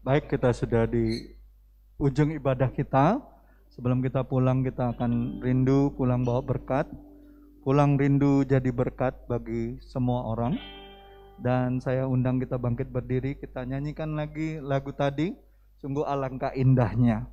Baik, kita sudah di ujung ibadah kita. Sebelum kita pulang, kita akan rindu pulang bawa berkat. Pulang rindu jadi berkat bagi semua orang. Dan saya undang kita bangkit berdiri, kita nyanyikan lagi lagu tadi, sungguh alangkah indahnya.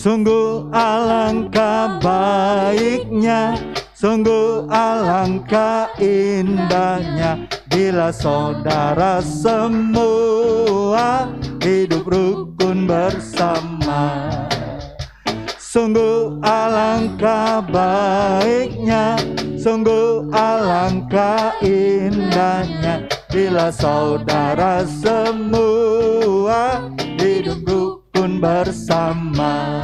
Sungguh alangkah baiknya, sungguh alangkah indahnya, bila saudara semua hidup rukun bersama. Sungguh alangkah baiknya, sungguh alangkah indahnya, bila saudara semua hidup rukun bersama.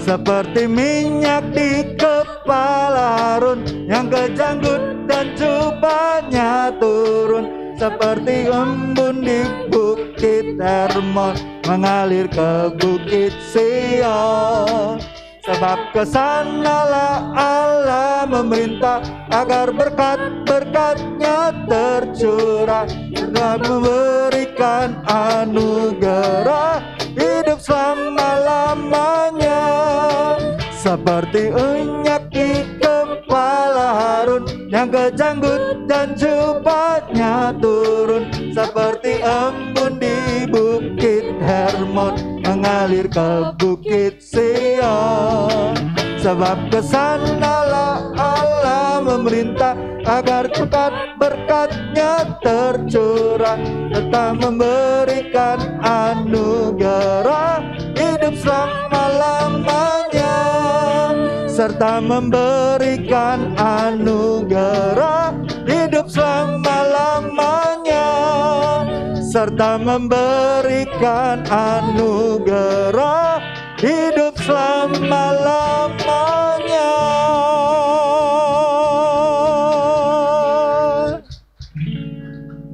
Seperti minyak di kepala Harun yang kejanggut dan jubahnya turun, seperti embun di bukit Hermon mengalir ke bukit Sion. Sebab kesanalah Allah memerintah agar berkat-berkatnya tercurah, dan memberikan anugerah hidup selama-lamanya. Seperti minyak di kepala Harun yang kejanggut dan jubahnya turun, seperti embun di bukit Hermon mengalir ke bukit Sion. Sebab kesanalah Allah memerintah agar berkat-berkatnya tercurah, serta memberikan anugerah hidup selama-lamanya, serta memberikan anugerah hidup selama-lamanya, serta memberikan anugerah hidup selama-lamanya.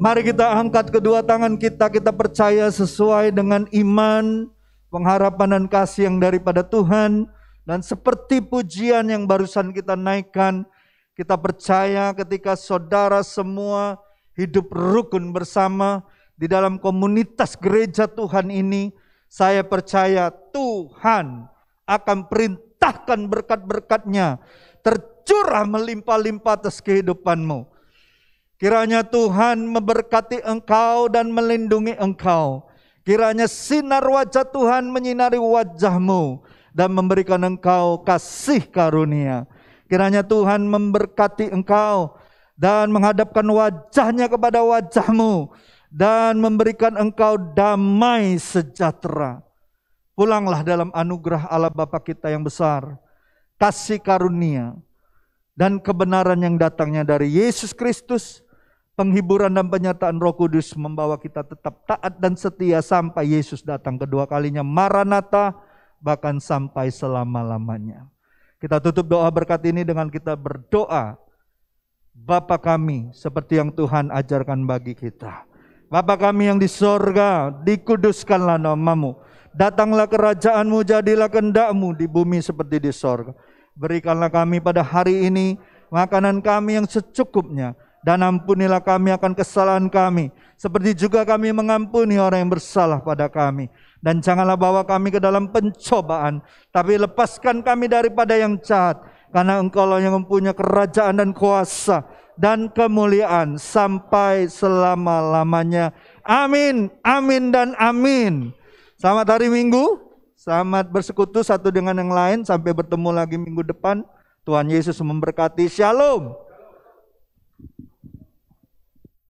Mari kita angkat kedua tangan kita percaya sesuai dengan iman, pengharapan dan kasih yang daripada Tuhan. Dan seperti pujian yang barusan kita naikkan, kita percaya ketika saudara semua hidup rukun bersama di dalam komunitas gereja Tuhan ini, saya percaya Tuhan akan perintahkan berkat-berkat-Nya tercurah melimpah-limpah atas kehidupanmu. Kiranya Tuhan memberkati engkau dan melindungi engkau. Kiranya sinar wajah Tuhan menyinari wajahmu dan memberikan engkau kasih karunia. Kiranya Tuhan memberkati engkau dan menghadapkan wajahnya kepada wajahmu dan memberikan engkau damai sejahtera. Pulanglah dalam anugerah Allah Bapa kita yang besar, kasih karunia dan kebenaran yang datangnya dari Yesus Kristus. Penghiburan dan penyertaan Roh Kudus membawa kita tetap taat dan setia sampai Yesus datang kedua kalinya. Maranatha, bahkan sampai selama-lamanya. Kita tutup doa berkat ini dengan kita berdoa. Bapa kami, seperti yang Tuhan ajarkan bagi kita. Bapa kami yang di sorga, dikuduskanlah namamu. Datanglah kerajaan-Mu, jadilah kehendak-Mu di bumi seperti di sorga. Berikanlah kami pada hari ini makanan kami yang secukupnya. Dan ampunilah kami akan kesalahan kami, seperti juga kami mengampuni orang yang bersalah pada kami. Dan janganlah bawa kami ke dalam pencobaan, tapi lepaskan kami daripada yang jahat. Karena Engkau-lah yang mempunyai kerajaan dan kuasa dan kemuliaan sampai selama-lamanya. Amin, amin dan amin. Selamat hari Minggu, selamat bersekutu satu dengan yang lain. Sampai bertemu lagi minggu depan. Tuhan Yesus memberkati. Shalom.